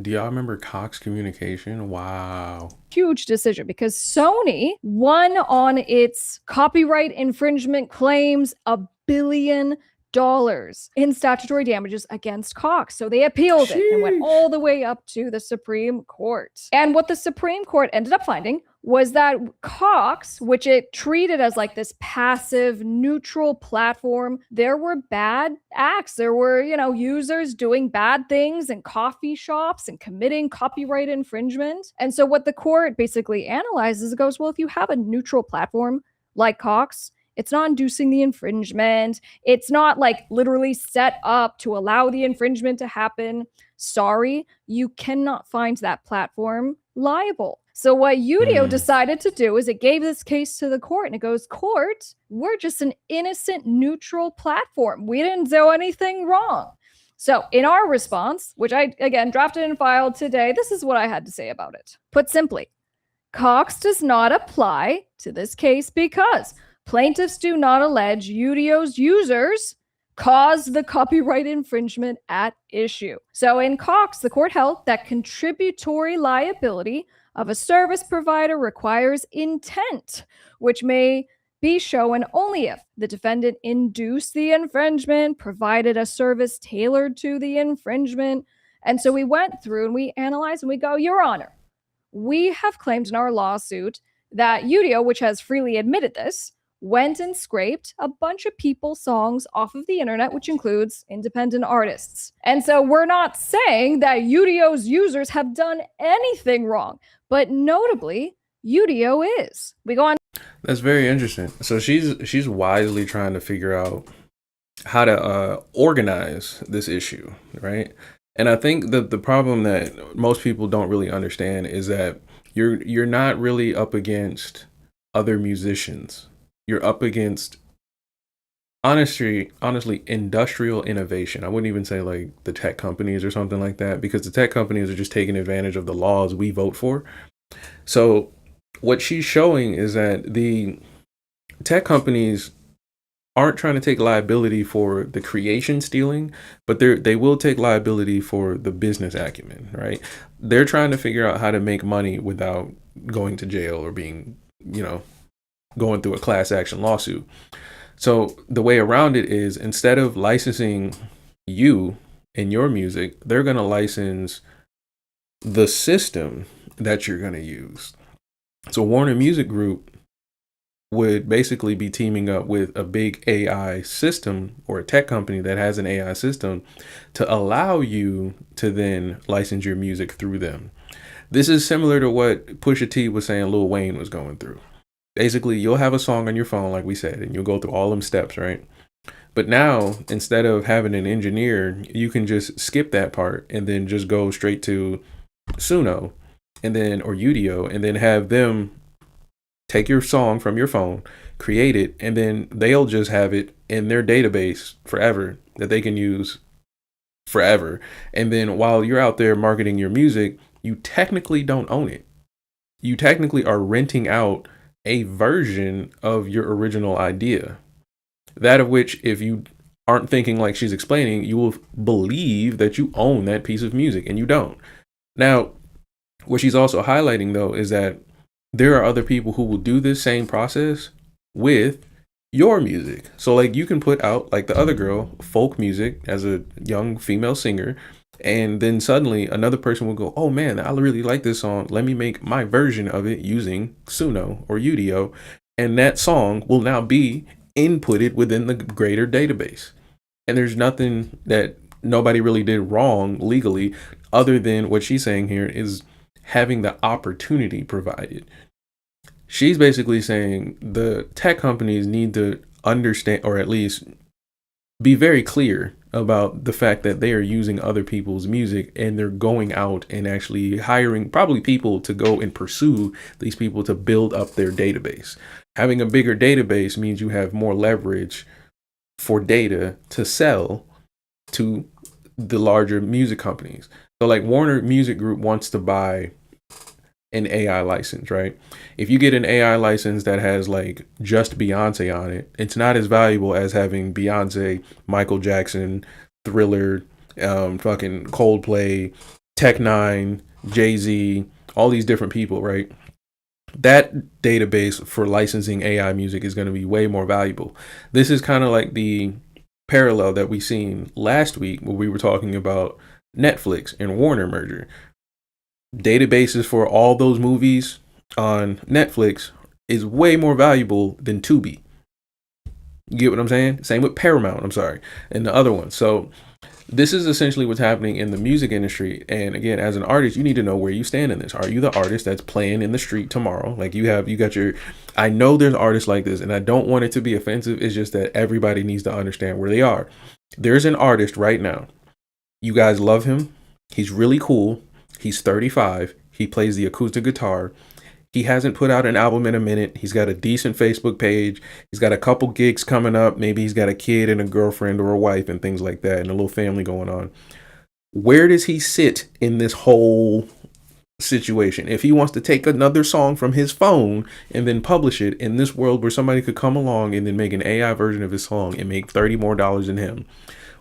Do y'all remember Cox Communication? Wow. huge decision because Sony won on its copyright infringement claims $1 billion in statutory damages against Cox. So they appealed it and went all the way up to the Supreme Court. And what the Supreme Court ended up finding was that Cox, which it treated as like this passive, neutral platform, there were bad acts. There were, users doing bad things in coffee shops and committing copyright infringement. And so what the court basically analyzes, it goes, well, if you have a neutral platform like Cox, it's not inducing the infringement. It's not like literally set up to allow the infringement to happen. Sorry, you cannot find that platform liable. So what UDIO decided to do is it gave this case to the court and it goes, court, we're just an innocent, neutral platform. We didn't do anything wrong. So in our response, which I, again, drafted and filed today, this is what I had to say about it. Put simply, Cox does not apply to this case because plaintiffs do not allege UDIO's users caused the copyright infringement at issue. So in Cox, the court held that contributory liability of a service provider requires intent, which may be shown only if the defendant induced the infringement, provided a service tailored to the infringement. And so we went through and we analyzed and we go, Your Honor, we have claimed in our lawsuit that UDIO, which has freely admitted this, went and scraped a bunch of people's songs off of the internet, which includes independent artists. And so we're not saying that UDIO's users have done anything wrong, but notably, UDIO is. We go on. That's very interesting. So she's wisely trying to figure out how to organize this issue, right? And I think that the problem that most people don't really understand is that you're not really up against other musicians. You're up against, honestly, industrial innovation. I wouldn't even say like the tech companies or something like that, because the tech companies are just taking advantage of the laws we vote for. So what she's showing is that the tech companies aren't trying to take liability for the creation stealing, but they will take liability for the business acumen, right? They're trying to figure out how to make money without going to jail or being, going through a class action lawsuit. So the way around it is, instead of licensing you and your music, they're going to license the system that you're going to use. So Warner Music Group would basically be teaming up with a big AI system or a tech company that has an AI system to allow you to then license your music through them. This is similar to what Pusha T was saying Lil Wayne was going through. Basically, you'll have a song on your phone, like we said, and you'll go through all them steps, right? But now, instead of having an engineer, you can just skip that part and then just go straight to Suno and then or UDIO and then have them take your song from your phone, create it, and then they'll just have it in their database forever that they can use forever. And then while you're out there marketing your music, you technically don't own it. You technically are renting out a version of your original idea. That of which, if you aren't thinking like she's explaining, you will believe that you own that piece of music, and you don't. Now, what she's also highlighting, though, is that there are other people who will do this same process with your music. So, like, you can put out, like the other girl, folk music as a young female singer, and then suddenly another person will go, oh man, I really like this song. Let me make my version of it using Suno or UDIO. And that song will now be inputted within the greater database. And there's nothing that nobody really did wrong legally, other than what she's saying here is having the opportunity provided. She's basically saying the tech companies need to understand, or at least be very clear about the fact that they are using other people's music, and they're going out and actually hiring probably people to go and pursue these people to build up their database. Having a bigger database means you have more leverage for data to sell to the larger music companies. So like Warner Music Group wants to buy an AI license, right? If you get an AI license that has like just Beyonce on it, it's not as valuable as having Beyonce, Michael Jackson, Thriller, fucking Coldplay, Tech Nine, Jay-Z, all these different people, right? That database for licensing AI music is going to be way more valuable. This is kind of like the parallel that we seen last week where we were talking about Netflix and Warner merger. Databases for all those movies on Netflix is way more valuable than Tubi. You get what I'm saying? Same with Paramount, I'm sorry, and the other one. So this is essentially what's happening in the music industry. And again, as an artist, you need to know where you stand in this. Are you the artist that's playing in the street tomorrow? Like you got your, I know there's artists like this, and I don't want it to be offensive. It's just that everybody needs to understand where they are. There's an artist right now. You guys love him. He's really cool. He's 35. He plays the acoustic guitar. He hasn't put out an album in a minute. He's got a decent Facebook page. He's got a couple gigs coming up. Maybe he's got a kid and a girlfriend or a wife and things like that, and a little family going on. Where does he sit in this whole situation? If he wants to take another song from his phone and then publish it in this world where somebody could come along and then make an AI version of his song and make $30 more than him,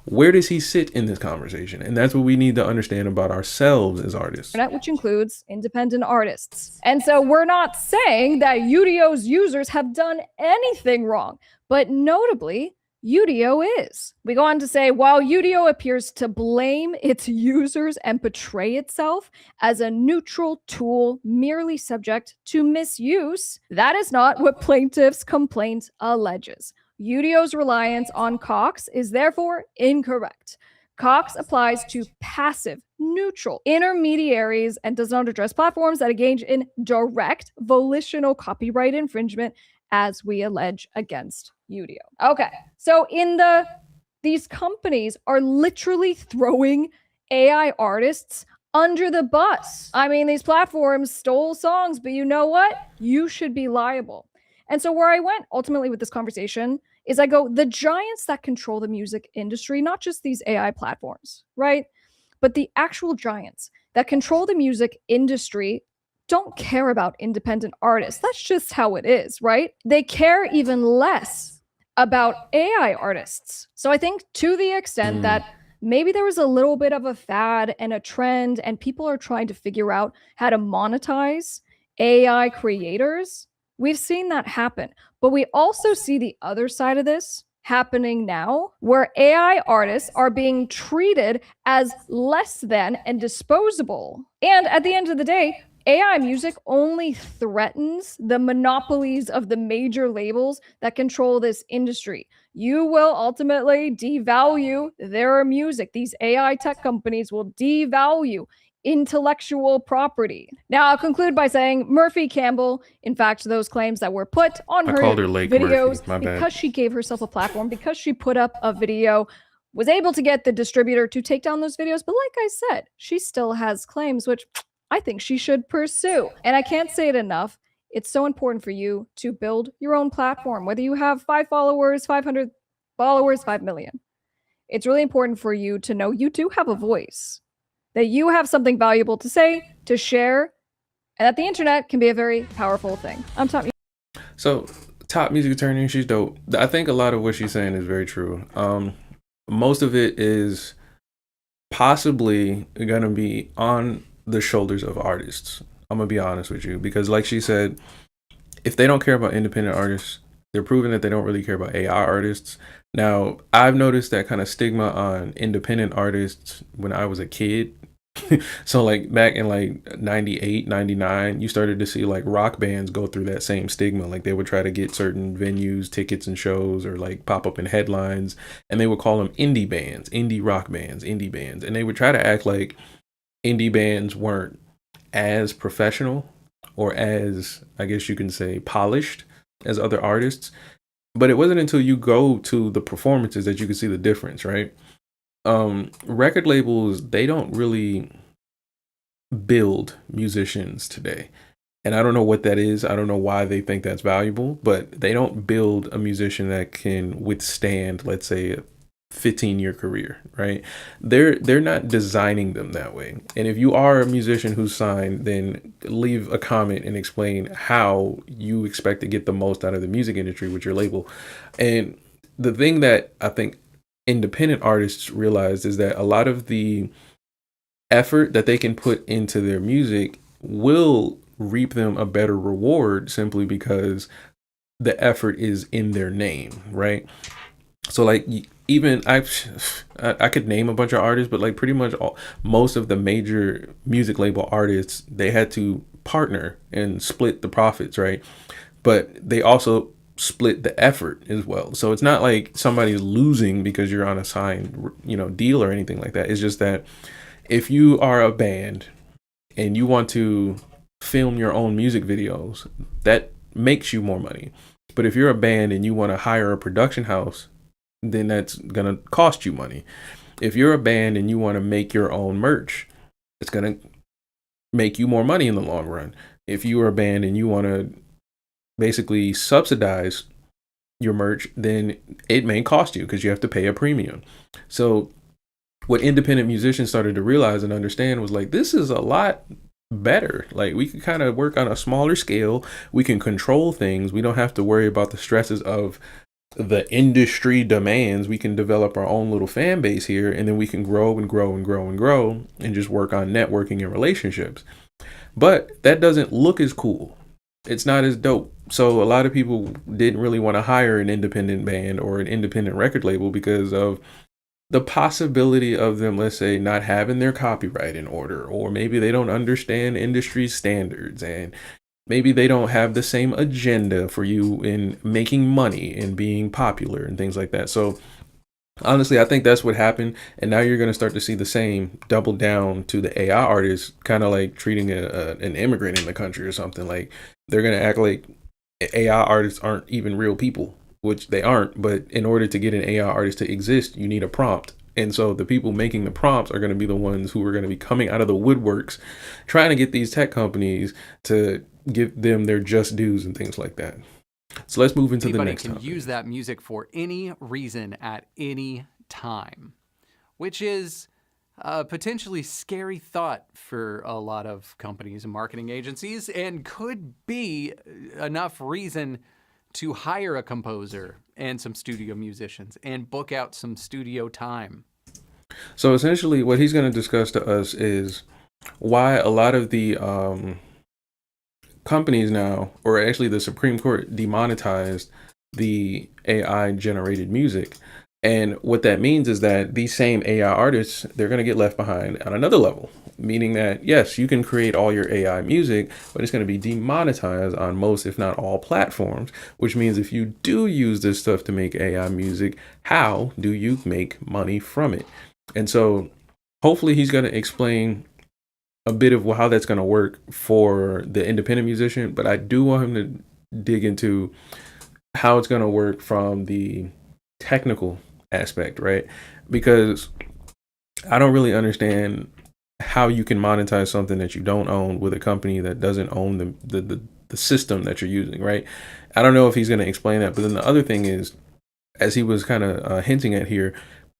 where does he sit in this conversation? And that's what we need to understand about ourselves as artists. Which includes independent artists. And so we're not saying that UDIO's users have done anything wrong, but notably, UDIO is. We go on to say, while UDIO appears to blame its users and portray itself as a neutral tool merely subject to misuse, that is not what plaintiff's complaint alleges. UDIO's reliance on Cox is therefore incorrect. Cox applies to passive, neutral intermediaries and does not address platforms that engage in direct volitional copyright infringement, as we allege against UDIO. Okay, so these companies are literally throwing AI artists under the bus. I mean, these platforms stole songs, but you know what? You should be liable. And so where I went ultimately with this conversation is I go, the giants that control the music industry, not just these AI platforms, right? But the actual giants that control the music industry don't care about independent artists. That's just how it is, right? They care even less about AI artists. So I think to the extent that maybe there was a little bit of a fad and a trend and people are trying to figure out how to monetize AI creators, we've seen that happen. But we also see the other side of this happening now, where AI artists are being treated as less than and disposable. And at the end of the day, AI music only threatens the monopolies of the major labels that control this industry. You will ultimately devalue their music. These AI tech companies will devalue intellectual property. Now, I'll conclude by saying Murphy Campbell, in fact, those claims that were put on I her called her Lake videos, Murphy. My bad. because she gave herself a platform, because she put up a video, was able to get the distributor to take down those videos. But like I said, she still has claims, which I think she should pursue. And I can't say it enough. It's so important for you to build your own platform, whether you have 5 followers, 500 followers, 5 million. It's really important for you to know you do have a voice, that you have something valuable to say, to share, and that the internet can be a very powerful thing. I'm Top. So, Top Music Attorney, she's dope. I think a lot of what she's saying is very true. Most of it is possibly going to be on the shoulders of artists. I'm going to be honest with you, because like she said, if they don't care about independent artists, they're proving that they don't really care about AI artists. Now, I've noticed that kind of stigma on independent artists when I was a kid. So like back in like 98, 99, you started to see like rock bands go through that same stigma. Like they would try to get certain venues, tickets and shows, or like pop up in headlines, and they would call them indie bands, indie rock bands, indie bands. And they would try to act like indie bands weren't as professional or as, I guess you can say, polished as other artists. But it wasn't until you go to the performances that you can see the difference, right? Record labels, they don't really build musicians today. And I don't know what that is. I don't know why they think that's valuable, but they don't build a musician that can withstand, let's say, a 15-year career, right? They're not designing them that way. And if you are a musician who's signed, then leave a comment and explain how you expect to get the most out of the music industry with your label. And the thing that I think independent artists realize is that a lot of the effort that they can put into their music will reap them a better reward simply because the effort is in their name, right? So like even I could name a bunch of artists, but like pretty much most of the major music label artists, they had to partner and split the profits, right? But they also split the effort as well. So it's not like somebody's losing because you're on a signed, deal or anything like that. It's just that if you are a band and you want to film your own music videos, that makes you more money. But if you're a band and you want to hire a production house, then that's going to cost you money. If you're a band and you want to make your own merch, it's going to make you more money in the long run. If you are a band and you want to basically subsidize your merch, then it may cost you because you have to pay a premium. So what independent musicians started to realize and understand was like, this is a lot better. Like we can kind of work on a smaller scale. We can control things. We don't have to worry about the stresses of the industry demands. We can develop our own little fan base here, and then we can grow and grow and grow and grow and just work on networking and relationships. But that doesn't look as cool. It's not as dope. So a lot of people didn't really want to hire an independent band or an independent record label because of the possibility of them, let's say, not having their copyright in order, or maybe they don't understand industry standards, and maybe they don't have the same agenda for you in making money and being popular and things like that. So honestly, I think that's what happened. And now you're going to start to see the same double down to the AI artists, kind of like treating an immigrant in the country or something. Like they're going to act like AI artists aren't even real people, which they aren't. But in order to get an AI artist to exist, you need a prompt. And so the people making the prompts are going to be the ones who are going to be coming out of the woodworks, trying to get these tech companies to give them their just dues and things like that. So let's move into the next topic. Anybody can use that music for any reason at any time, which is a potentially scary thought for a lot of companies and marketing agencies, and could be enough reason to hire a composer and some studio musicians and book out some studio time. So essentially what he's going to discuss to us is why a lot of the companies now, or actually the Supreme Court, demonetized the AI generated music. And what that means is that these same AI artists, they're going to get left behind on another level. meaning that yes, you can create all your AI music, but it's going to be demonetized on most, if not all, platforms, which means if you do use this stuff to make AI music, how do you make money from it? And so hopefully he's going to explain a bit of how that's going to work for the independent musician, but I do want him to dig into how it's going to work from the technical aspect, right? Because I don't really understand how you can monetize something that you don't own with a company that doesn't own the system that you're using, right? I don't know if he's going to explain that. But then the other thing is, as he was kind of hinting at here,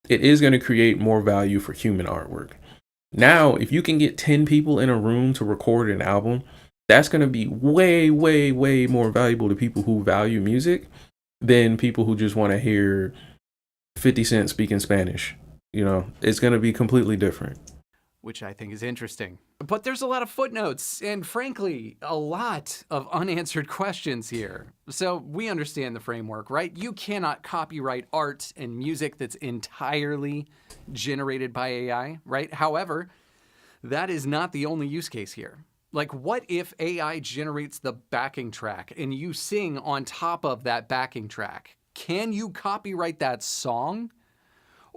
it is going to create more value for human artwork. Now, if you can get 10 people in a room to record an album, that's going to be way, way, way more valuable to people who value music than people who just want to hear 50 Cent speaking Spanish. You know, it's going to be completely different. Which I think is interesting. But there's a lot of footnotes and, frankly, a lot of unanswered questions here. So we understand the framework, right? You cannot copyright art and music that's entirely generated by AI, right? However, that is not the only use case here. Like, what if AI generates the backing track and you sing on top of that backing track? Can you copyright that song?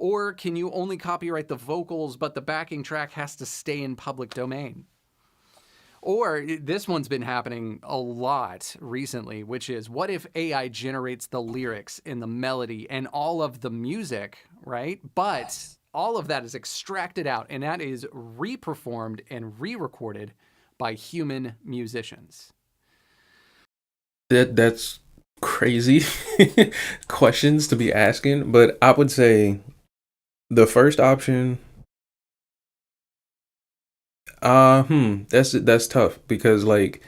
Or can you only copyright the vocals, but the backing track has to stay in public domain? Or this one's been happening a lot recently, which is, what if AI generates the lyrics and the melody and all of the music, right? But all of that is extracted out, and that is re-performed and re-recorded by human musicians. That's crazy questions to be asking, but I would say the first option, that's tough, because like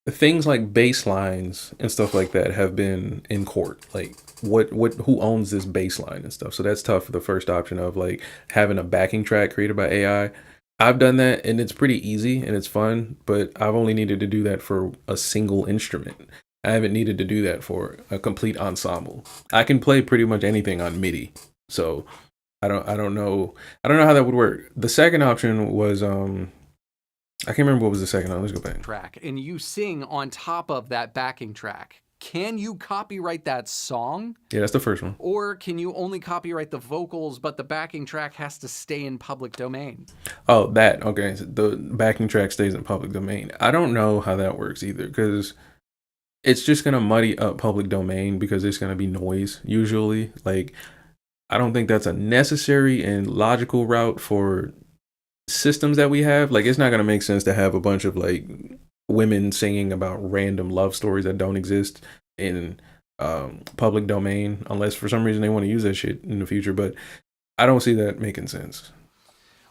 things like bass lines and stuff like that have been in court. Like who owns this bass line and stuff. So that's tough for the first option of like having a backing track created by AI. I've done that and it's pretty easy and it's fun, but I've only needed to do that for a single instrument. I haven't needed to do that for a complete ensemble. I can play pretty much anything on MIDI. So I don't know how that would work. The second option was I can't remember what was the second one. Let's go back. Track, and you sing on top of that backing track. Can you copyright that song? Yeah, that's the first one. Or can you only copyright the vocals, but the backing track has to stay in public domain? Oh, that. Okay. So the backing track stays in public domain. I don't know how that works either, because it's just going to muddy up public domain because there's going to be noise usually. Like, I don't think that's a necessary and logical route for systems that we have. Like, it's not going to make sense to have a bunch of like women singing about random love stories that don't exist in public domain, unless for some reason they want to use that shit in the future. But I don't see that making sense.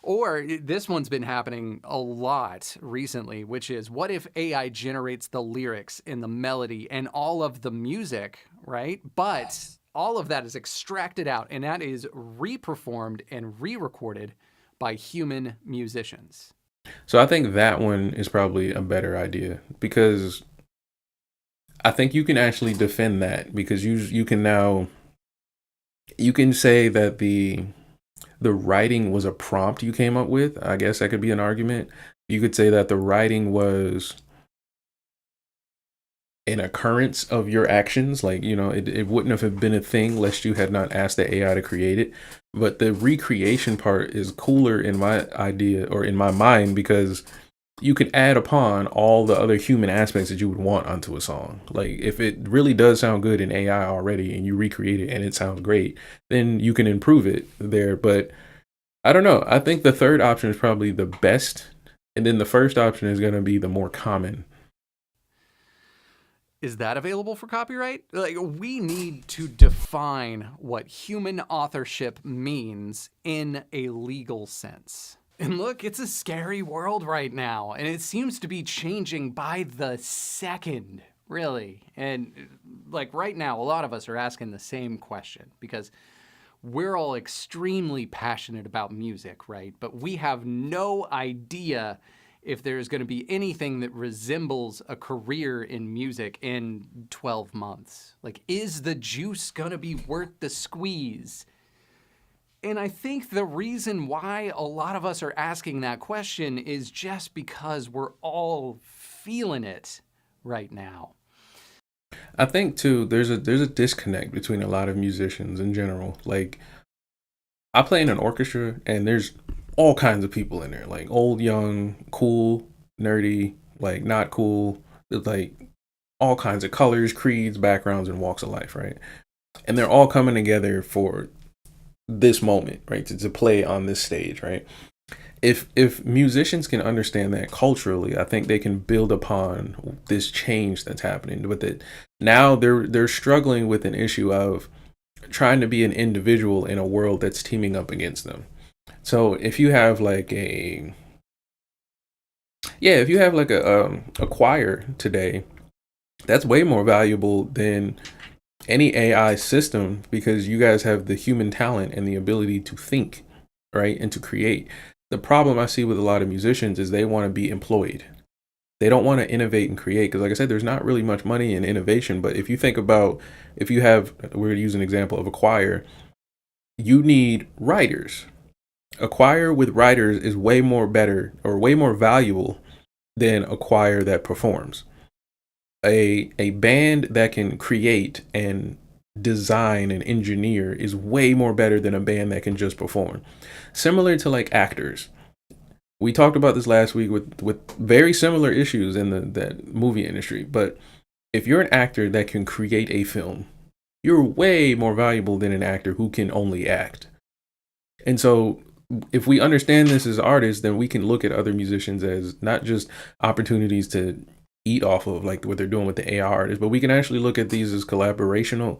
Or this one's been happening a lot recently, which is, what if AI generates the lyrics and the melody and all of the music, right? But all of that is extracted out, and that is re-performed and re-recorded by human musicians. So I think that one is probably a better idea, because I think you can actually defend that, because you can say that the writing was a prompt you came up with. I guess that could be an argument. You could say that the writing was an occurrence of your actions. Like, you know, it wouldn't have been a thing lest you had not asked the AI to create it. But the recreation part is cooler in my idea, or in my mind, because you can add upon all the other human aspects that you would want onto a song. Like, if it really does sound good in AI already and you recreate it and it sounds great, then you can improve it there. But I don't know. I think the third option is probably the best. And then the first option is going to be the more common. Is that available for copyright? Like, we need to define what human authorship means in a legal sense. And look, it's a scary world right now, and it seems to be changing by the second, really. And like right now, a lot of us are asking the same question, because we're all extremely passionate about music, right? But we have no idea if there's going to be anything that resembles a career in music in 12 months. Like, is the juice going to be worth the squeeze? And I think the reason why a lot of us are asking that question is just because we're all feeling it right now. I think too, there's a disconnect between a lot of musicians in general. Like, I play in an orchestra and there's all kinds of people in there, like old, young, cool, nerdy, like not cool, like all kinds of colors, creeds, backgrounds, and walks of life, right? And they're all coming together for this moment, right? To play on this stage, right? If musicians can understand that culturally, I think they can build upon this change that's happening. But that now they're struggling with an issue of trying to be an individual in a world that's teaming up against them. So if you have like a choir today, that's way more valuable than any AI system, because you guys have the human talent and the ability to think, right, and to create. The problem I see with a lot of musicians is they want to be employed. They don't want to innovate and create, because like I said, there's not really much money in innovation. But if you think about, if you have, we're going to use an example of a choir, you need writers. A choir with writers is way more better or way more valuable than a choir that performs. A band that can create and design and engineer is way more better than a band that can just perform. Similar to like actors. We talked about this last week with very similar issues in that movie industry. But if you're an actor that can create a film, you're way more valuable than an actor who can only act. And so if we understand this as artists, then we can look at other musicians as not just opportunities to eat off of, like what they're doing with the AI artists, but we can actually look at these as collaborational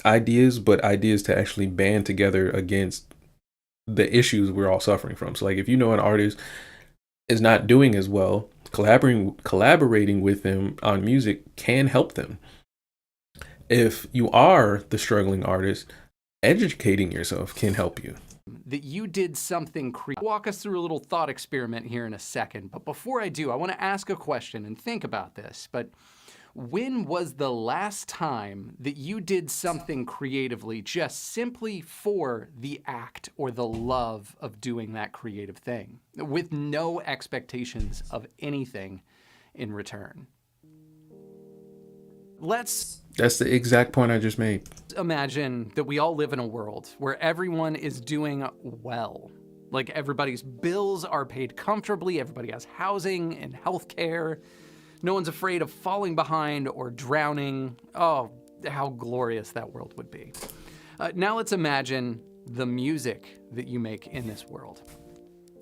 ideas, but ideas to actually band together against the issues we're all suffering from. So like if you know an artist is not doing as well, collaborating with them on music can help them. If you are the struggling artist, educating yourself can help you. That you did something walk us through a little thought experiment here in a second. But before I do, I want to ask a question and think about this. But when was the last time that you did something creatively just simply for the act or the love of doing that creative thing, with no expectations of anything in return? That's the exact point I just made. Imagine that we all live in a world where everyone is doing well. Like everybody's bills are paid comfortably, everybody has housing and healthcare. No one's afraid of falling behind or drowning. Oh, how glorious that world would be. Now let's imagine the music that you make in this world.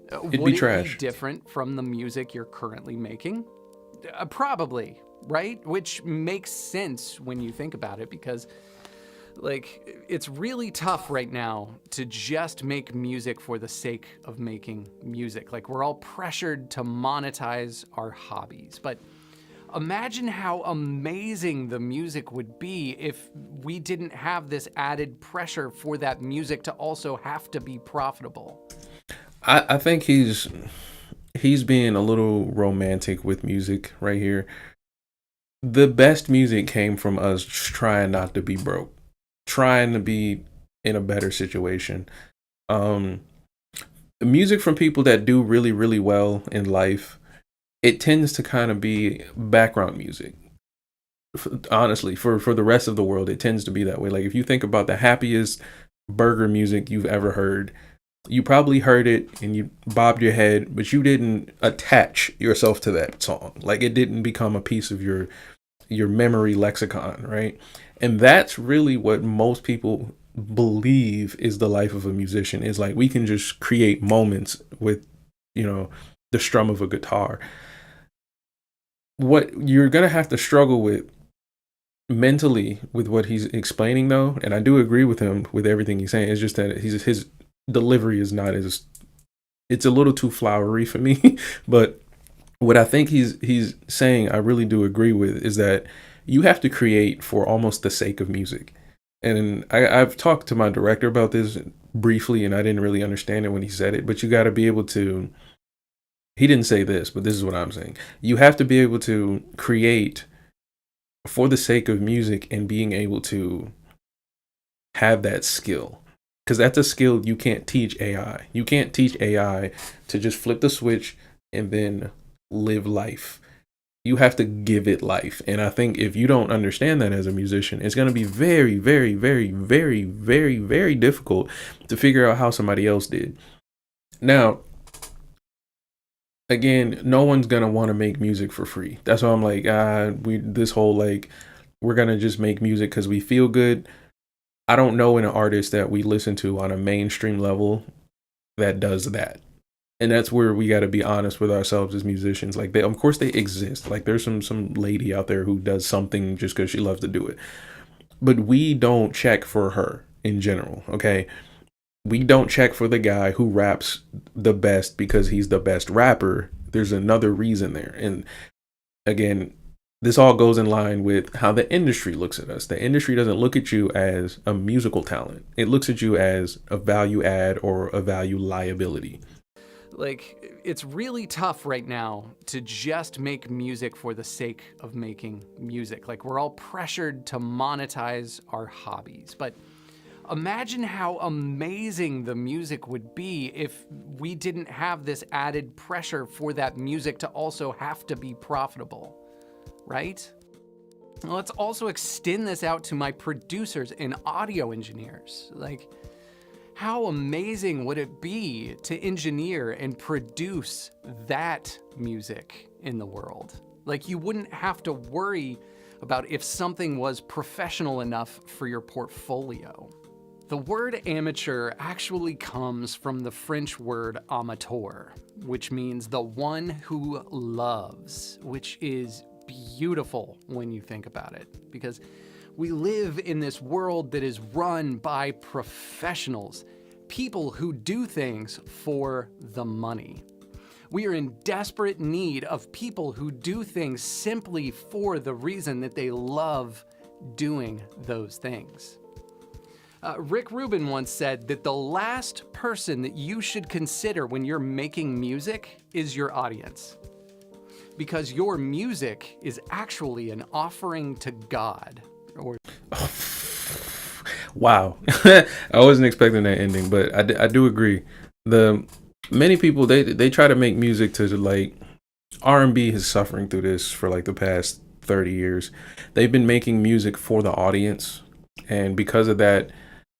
It'd Would be trash. it be different from the music you're currently making? Probably, right? Which makes sense when you think about it, because like it's really tough right now to just make music for the sake of making music. Like we're all pressured to monetize our hobbies. But imagine how amazing the music would be if we didn't have this added pressure for that music to also have to be profitable. I think he's being a little romantic with music right here. The best music came from us trying not to be broke, trying to be in a better situation. Music from people that do really, really well in life, it tends to kind of be background music. Honestly, for the rest of the world, it tends to be that way. Like if you think about the happiest burger music you've ever heard, you probably heard it and you bobbed your head, but you didn't attach yourself to that song. Like it didn't become a piece of your memory lexicon, right? And that's really what most people believe is the life of a musician, is like we can just create moments with, the strum of a guitar. What you're going to have to struggle with mentally with what he's explaining though, and I do agree with him with everything he's saying, is just that his delivery is not as, it's a little too flowery for me. But what I think he's saying, I really do agree with, is that you have to create for almost the sake of music. And I've talked to my director about this briefly, and I didn't really understand it when he said it, but you got to be able to, he didn't say this, but this is what I'm saying. You have to be able to create for the sake of music and being able to have that skill. because that's a skill you can't teach AI. You can't teach AI to just flip the switch and then live life. You have to give it life. And I think if you don't understand that as a musician, it's going to be very, very, very, very, very, very difficult to figure out how somebody else did. Now, again, no one's going to want to make music for free. That's why I'm like, this whole like, we're going to just make music because we feel good. I don't know an artist that we listen to on a mainstream level that does that. And that's where we got to be honest with ourselves as musicians. Like, of course they exist. Like, there's some lady out there who does something just because she loves to do it. But we don't check for her in general, okay? We don't check for the guy who raps the best because he's the best rapper. There's another reason there. And again, this all goes in line with how the industry looks at us. The industry doesn't look at you as a musical talent. It looks at you as a value add or a value liability. Like, it's really tough right now to just make music for the sake of making music. Like, we're all pressured to monetize our hobbies. But imagine how amazing the music would be if we didn't have this added pressure for that music to also have to be profitable, right? Let's also extend this out to my producers and audio engineers. Like, how amazing would it be to engineer and produce that music in the world? Like, you wouldn't have to worry about if something was professional enough for your portfolio. The word amateur actually comes from the French word amateur, which means the one who loves, which is beautiful when you think about it, because we live in this world that is run by professionals, people who do things for the money. We are in desperate need of people who do things simply for the reason that they love doing those things. Rick Rubin once said that the last person that you should consider when you're making music is your audience, because your music is actually an offering to God. Wow. I wasn't expecting that ending, but I do agree. Many people, they try to make music to, like, R&B is suffering through this for like the past 30 years. They've been making music for the audience, and because of that,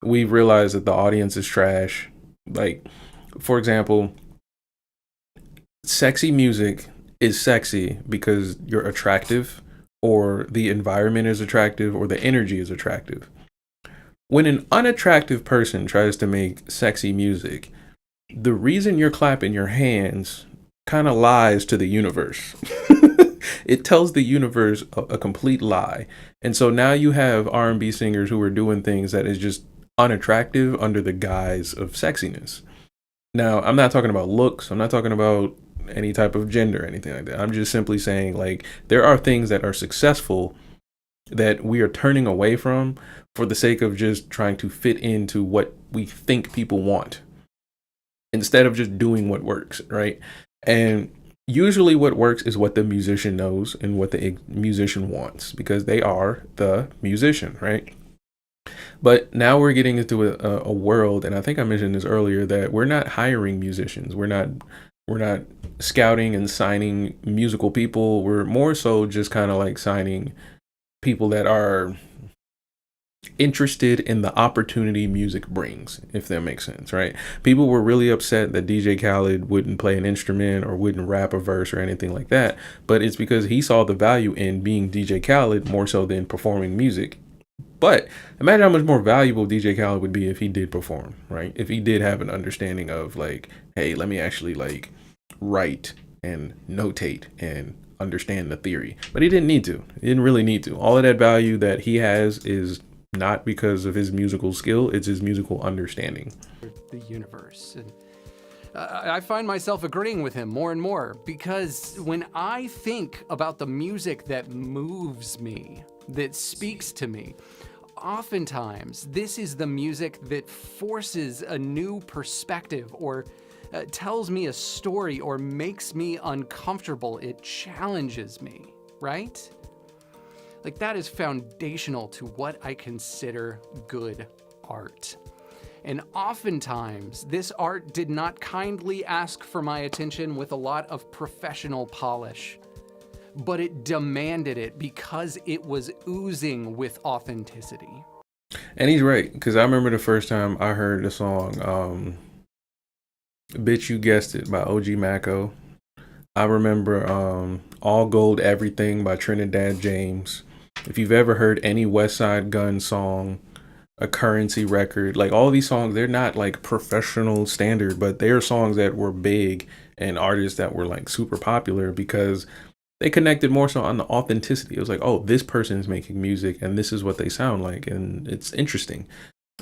we realize that the audience is trash. Like, for example, sexy music is sexy because you're attractive, or the environment is attractive, or the energy is attractive. When an unattractive person tries to make sexy music, the reason you're clapping your hands kind of lies to the universe. It tells the universe a complete lie. And so now you have R&B singers who are doing things that is just unattractive under the guise of sexiness. Now, I'm not talking about looks. I'm not talking about any type of gender or anything like that. I'm just simply saying, like, there are things that are successful that we are turning away from for the sake of just trying to fit into what we think people want, instead of just doing what works, right? And usually what works is what the musician knows and what the musician wants, because they are the musician, right? But now we're getting into a world, and I think I mentioned this earlier, that we're not hiring musicians. We're not scouting and signing musical people. We're more so just kind of like signing people that are interested in the opportunity music brings, if that makes sense, right? People were really upset that DJ Khaled wouldn't play an instrument or wouldn't rap a verse or anything like that, but it's because he saw the value in being DJ Khaled more so than performing music. But imagine how much more valuable DJ Khaled would be if he did perform, right? If he did have an understanding of, like, hey, let me actually like write and notate and understand the theory. But he didn't need to. He didn't really need to. All of that value that he has is not because of his musical skill, it's his musical understanding. The universe. And I find myself agreeing with him more and more, because when I think about the music that moves me, that speaks to me, oftentimes this is the music that forces a new perspective, or tells me a story, or makes me uncomfortable. It challenges me, right? Like, that is foundational to what I consider good art. And oftentimes, this art did not kindly ask for my attention with a lot of professional polish, but it demanded it because it was oozing with authenticity. And he's right, because I remember the first time I heard the song, Bitch You Guessed It by OG Maco. I remember All Gold Everything by Trinidad James. If you've ever heard any West Side Gun song, a Currency record, like all these songs, they're not like professional standard, but they're songs that were big and artists that were like super popular because they connected more so on the authenticity. It was like, oh, this person is making music and this is what they sound like. And it's interesting.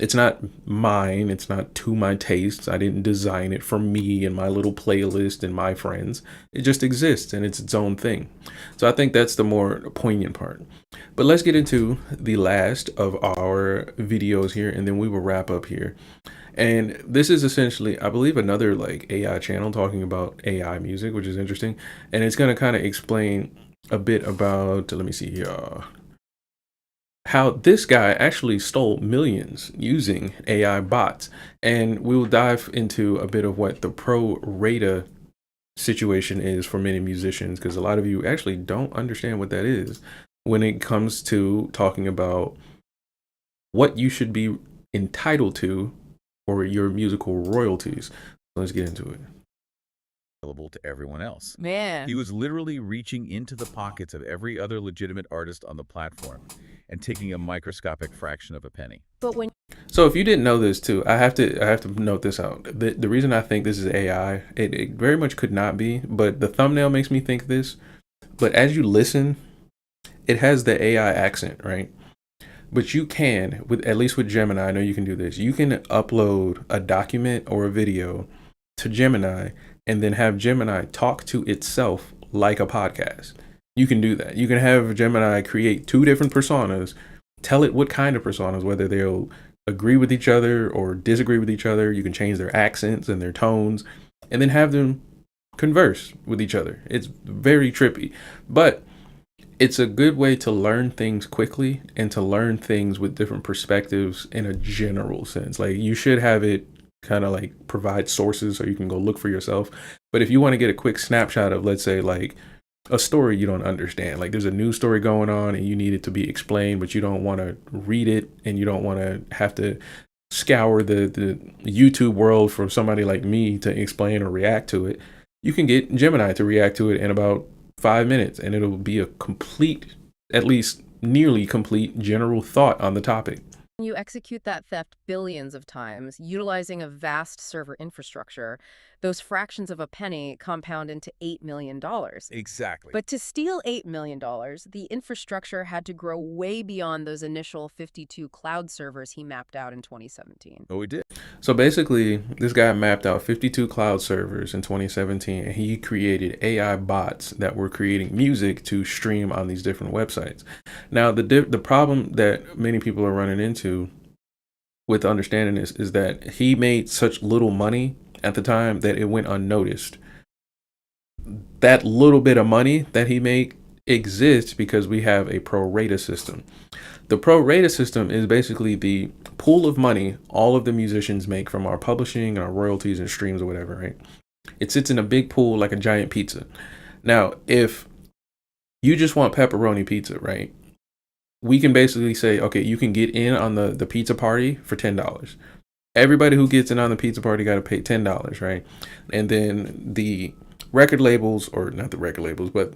It's not mine. It's not to my tastes. I didn't design it for me and my little playlist and my friends. It just exists and it's its own thing. So I think that's the more poignant part. But let's get into the last of our videos here, and then we will wrap up here. And this is essentially, I believe, another like AI channel talking about AI music, which is interesting. And it's going to kind of explain a bit about, let me see here, how this guy actually stole millions using AI bots. And we will dive into a bit of what the pro rata situation is for many musicians, because a lot of you actually don't understand what that is when it comes to talking about what you should be entitled to for your musical royalties. Let's get into it. Available to everyone else. Man. He was literally reaching into the pockets of every other legitimate artist on the platform and taking a microscopic fraction of a penny. But when So if you didn't know this too, I have to note this out. The reason I think this is AI, it very much could not be, but the thumbnail makes me think this. But as you listen, it has the AI accent, right? But you can, with at least with Gemini, I know you can do this. You can upload a document or a video to Gemini and then have Gemini talk to itself like a podcast. You can do that. You can have Gemini create two different personas, tell it what kind of personas, whether they'll agree with each other or disagree with each other. You can change their accents and their tones and then have them converse with each other. It's very trippy, but it's a good way to learn things quickly and to learn things with different perspectives in a general sense. Like you should have it kind of like provide sources so you can go look for yourself. But if you want to get a quick snapshot of, let's say, like a story you don't understand, like there's a news story going on and you need it to be explained, but you don't want to read it and you don't want to have to scour the YouTube world for somebody like me to explain or react to it, you can get Gemini to react to it in about 5 minutes and it'll be a complete, at least nearly complete general thought on the topic. you execute that theft billions of times, utilizing a vast server infrastructure, those fractions of a penny compound into $8 million. Exactly. But to steal $8 million, the infrastructure had to grow way beyond those initial 52 cloud servers he mapped out in 2017. Oh, we did. So basically, this guy mapped out 52 cloud servers in 2017, and he created AI bots that were creating music to stream on these different websites. Now, the problem that many people are running into with understanding this is that he made such little money at the time that it went unnoticed. That little bit of money that he made exists because we have a pro rata system. The pro rata system is basically the pool of money all of the musicians make from our publishing and our royalties and streams or whatever, right? It sits in a big pool like a giant pizza. Now, if you just want pepperoni pizza, right? We can basically say, okay, you can get in on the pizza party for $10. Everybody who gets in on the pizza party got to pay $10, right? And then the record labels, or not the record labels, but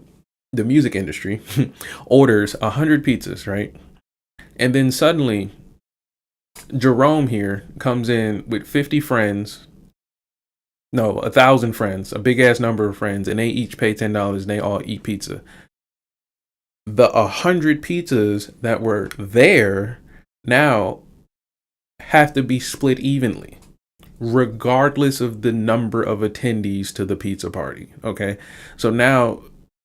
the music industry orders 100 pizzas, right? And then suddenly Jerome here comes in with 50 friends, no, 1,000 friends, a big ass number of friends, and they each pay $10 and they all eat pizza. The 100 pizzas that were there now have to be split evenly, regardless of the number of attendees to the pizza party. Okay. So now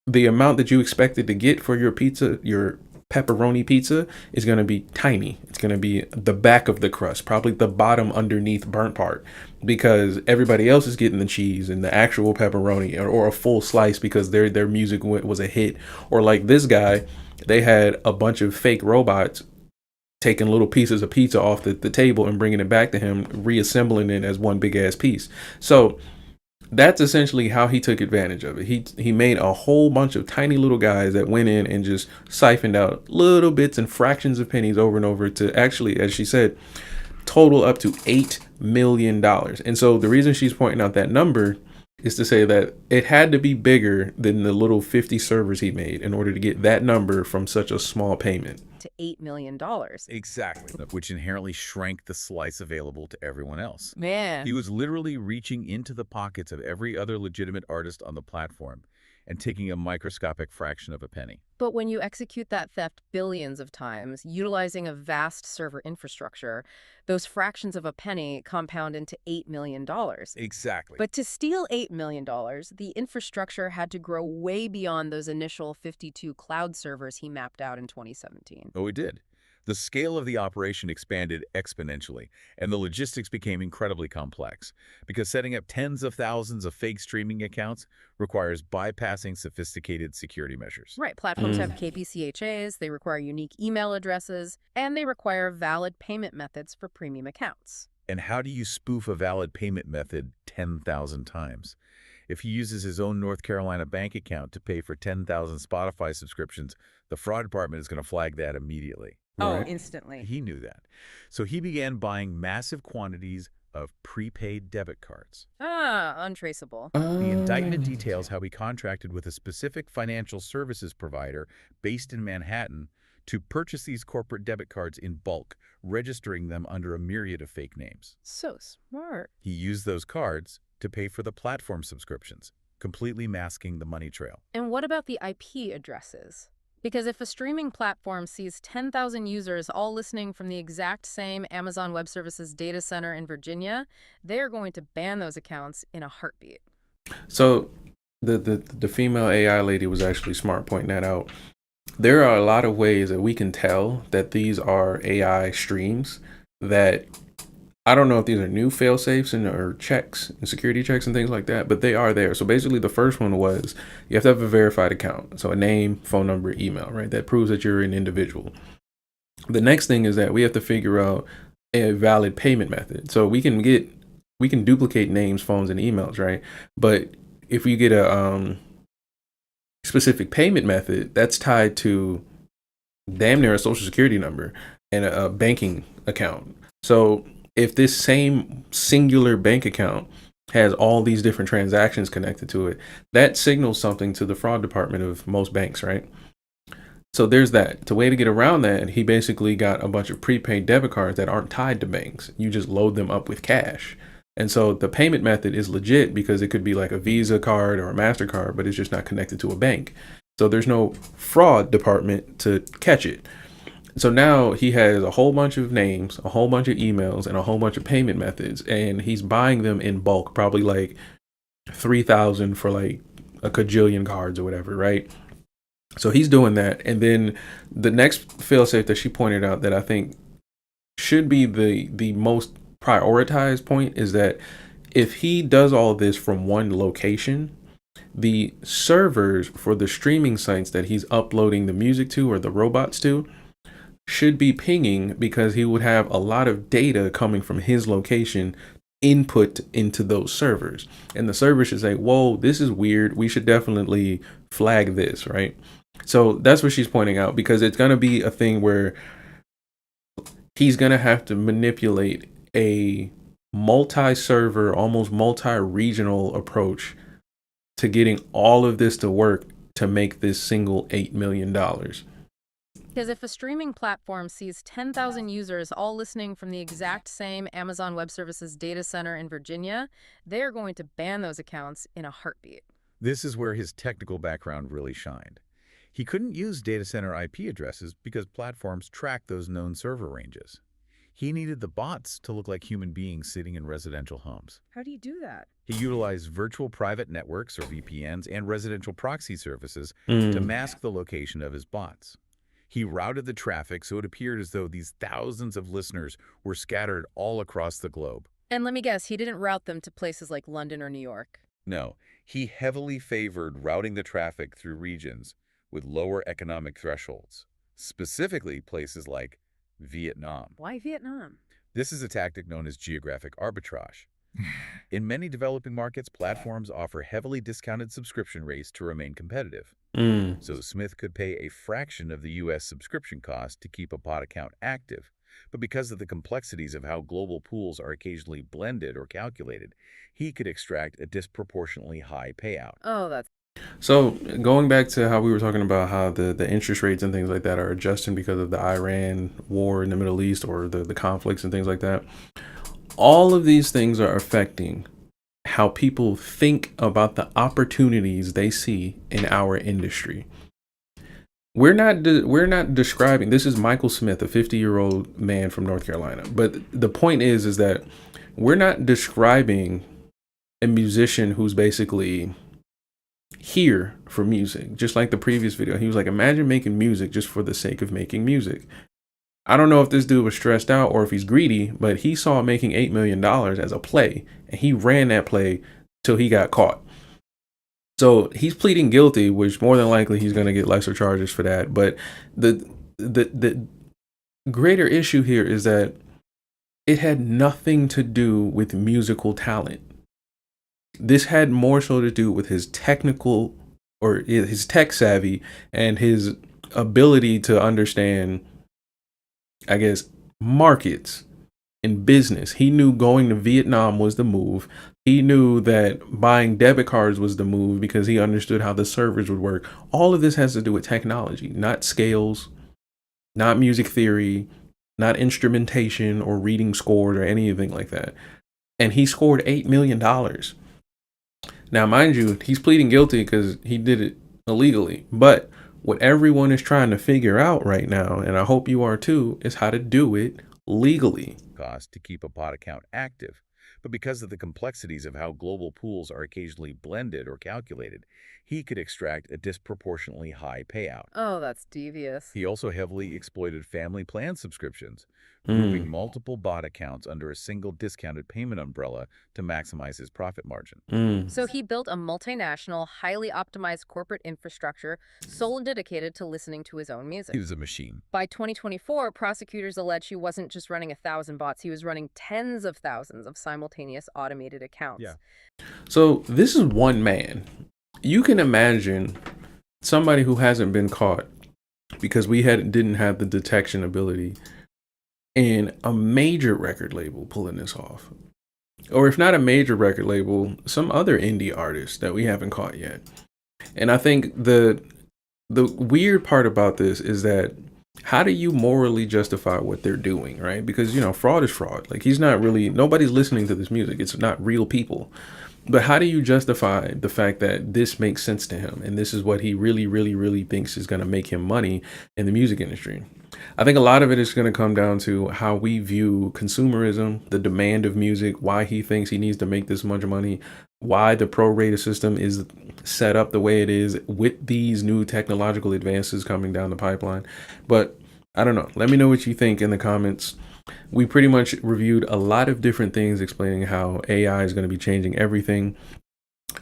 the amount that you expected to get for your pizza, your pepperoni pizza, is going to be tiny. It's going to be the back of the crust, probably the bottom underneath burnt part, because everybody else is getting the cheese and the actual pepperoni, or a full slice because their music was a hit. Or like this guy, they had a bunch of fake robots taking little pieces of pizza off the table and bringing it back to him, reassembling it as one big ass piece. So that's essentially how he took advantage of it. He made a whole bunch of tiny little guys that went in and just siphoned out little bits and fractions of pennies over and over to actually, as she said, total up to $8 million. And so the reason she's pointing out that number is to say that it had to be bigger than the little 50 servers he made in order to get that number from such a small payment. To $8 million. Exactly, which inherently shrank the slice available to everyone else. Man. He was literally reaching into the pockets of every other legitimate artist on the platform and taking a microscopic fraction of a penny. But when you execute that theft billions of times, utilizing a vast server infrastructure, those fractions of a penny compound into $8 million. Exactly. But to steal $8 million, the infrastructure had to grow way beyond those initial 52 cloud servers he mapped out in 2017. Oh, it did. The scale of the operation expanded exponentially, and the logistics became incredibly complex, because setting up tens of thousands of fake streaming accounts requires bypassing sophisticated security measures. Right. Platforms have KPCHAs, they require unique email addresses, and they require valid payment methods for premium accounts. And how do you spoof a valid payment method 10,000 times? If he uses his own North Carolina bank account to pay for 10,000 Spotify subscriptions, the fraud department is going to flag that immediately. Oh, instantly. He knew that. So he began buying massive quantities of prepaid debit cards. Untraceable. The indictment details how he contracted with a specific financial services provider based in Manhattan to purchase these corporate debit cards in bulk, registering them under a myriad of fake names. So smart. He used those cards to pay for the platform subscriptions, completely masking the money trail. And what about the IP addresses? Because if a streaming platform sees 10,000 users all listening from the exact same Amazon Web Services data center in Virginia, they're going to ban those accounts in a heartbeat. So the female AI lady was actually smart pointing that out. There are a lot of ways that we can tell that these are AI streams that I don't know if these are new fail safes or checks and security checks and things like that, but they are there. So basically the first one was you have to have a verified account. So a name, phone number, email, right? That proves that you're an individual. The next thing is that we have to figure out a valid payment method. So we can duplicate names, phones, and emails, right? But if we get a specific payment method, that's tied to damn near a social security number and a banking account. So if this same singular bank account has all these different transactions connected to it, that signals something to the fraud department of most banks, right? So there's that. The way to get around that, he basically got a bunch of prepaid debit cards that aren't tied to banks. You just load them up with cash. And so the payment method is legit because it could be like a Visa card or a MasterCard, but it's just not connected to a bank. So there's no fraud department to catch it. So now he has a whole bunch of names, a whole bunch of emails, and a whole bunch of payment methods, and he's buying them in bulk, probably like 3,000 for like a kajillion cards or whatever, right? So he's doing that. And then the next failsafe that she pointed out that I think should be the most prioritized point is that if he does all this from one location, the servers for the streaming sites that he's uploading the music to or the robots to should be pinging because he would have a lot of data coming from his location input into those servers. And the server should say, whoa, this is weird. We should definitely flag this, right? So that's what she's pointing out, because it's going to be a thing where he's going to have to manipulate a multi-server, almost multi-regional approach to getting all of this to work to make this single $8 million. Because if a streaming platform sees 10,000 users all listening from the exact same Amazon Web Services data center in Virginia, they're going to ban those accounts in a heartbeat. This is where his technical background really shined. He couldn't use data center IP addresses because platforms track those known server ranges. He needed the bots to look like human beings sitting in residential homes. How do you do that? He utilized virtual private networks, or VPNs, and residential proxy services to mask the location of his bots. He routed the traffic so it appeared as though these thousands of listeners were scattered all across the globe. And let me guess, he didn't route them to places like London or New York. No, he heavily favored routing the traffic through regions with lower economic thresholds, specifically places like Vietnam. Why Vietnam? This is a tactic known as geographic arbitrage. In many developing markets, platforms offer heavily discounted subscription rates to remain competitive. So Smith could pay a fraction of the U.S. subscription cost to keep a pod account active. But because of the complexities of how global pools are occasionally blended or calculated, he could extract a disproportionately high payout. Oh, that's... So going back to how we were talking about how the interest rates and things like that are adjusting because of the Iran war in the Middle East or the conflicts and things like that. All of these things are affecting how people think about the opportunities they see in our industry. We're not describing, this is Michael Smith, a 50-year-old man from North Carolina. But the point is that we're not describing a musician who's basically here for music. Just like the previous video, he was like, imagine making music just for the sake of making music. I don't know if this dude was stressed out or if he's greedy, but he saw making $8 million as a play, and he ran that play till he got caught. So he's pleading guilty, which more than likely he's going to get lesser charges for that. But the greater issue here is that it had nothing to do with musical talent. This had more so to do with his technical or his tech savvy and his ability to understand, I guess, markets and business. He knew going to Vietnam was the move. He knew that buying debit cards was the move because he understood how the servers would work. All of this has to do with technology, not scales, not music theory, not instrumentation or reading scores or anything like that. And he scored $8 million. Now, mind you, he's pleading guilty because he did it illegally. But what everyone is trying to figure out right now, and I hope you are too, is how to do it legally. Cost to keep a pod account active. But because of the complexities of how global pools are occasionally blended or calculated, he could extract a disproportionately high payout. Oh, that's devious. He also heavily exploited family plan subscriptions, grouping multiple bot accounts under a single discounted payment umbrella to maximize his profit margin. So he built a multinational, highly optimized corporate infrastructure solely dedicated to listening to his own music. He was a machine. By 2024, prosecutors allege he wasn't just running 1,000 bots, he was running tens of thousands of simultaneous automated accounts. Yeah. So this is one man. You can imagine somebody who hasn't been caught because we didn't have the detection ability and a major record label pulling this off. Or if not a major record label, some other indie artist that we haven't caught yet. And I think the weird part about this is that how do you morally justify what they're doing, right? Because, fraud is fraud. Like, nobody's listening to this music. It's not real people. But how do you justify the fact that this makes sense to him and this is what he really, really, really thinks is going to make him money in the music industry? I think a lot of it is going to come down to how we view consumerism, the demand of music, why he thinks he needs to make this much money, why the prorated system is set up the way it is with these new technological advances coming down the pipeline. But I don't know. Let me know what you think in the comments. We pretty much reviewed a lot of different things explaining how AI is going to be changing everything.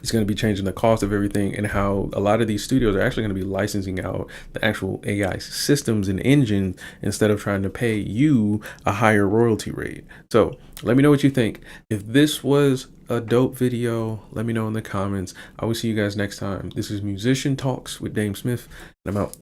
It's going to be changing the cost of everything and how a lot of these studios are actually going to be licensing out the actual AI systems and engines instead of trying to pay you a higher royalty rate. So let me know what you think. If this was a dope video, let me know in the comments. I will see you guys next time. This is Musician Talks with DameSmiff, and I'm out.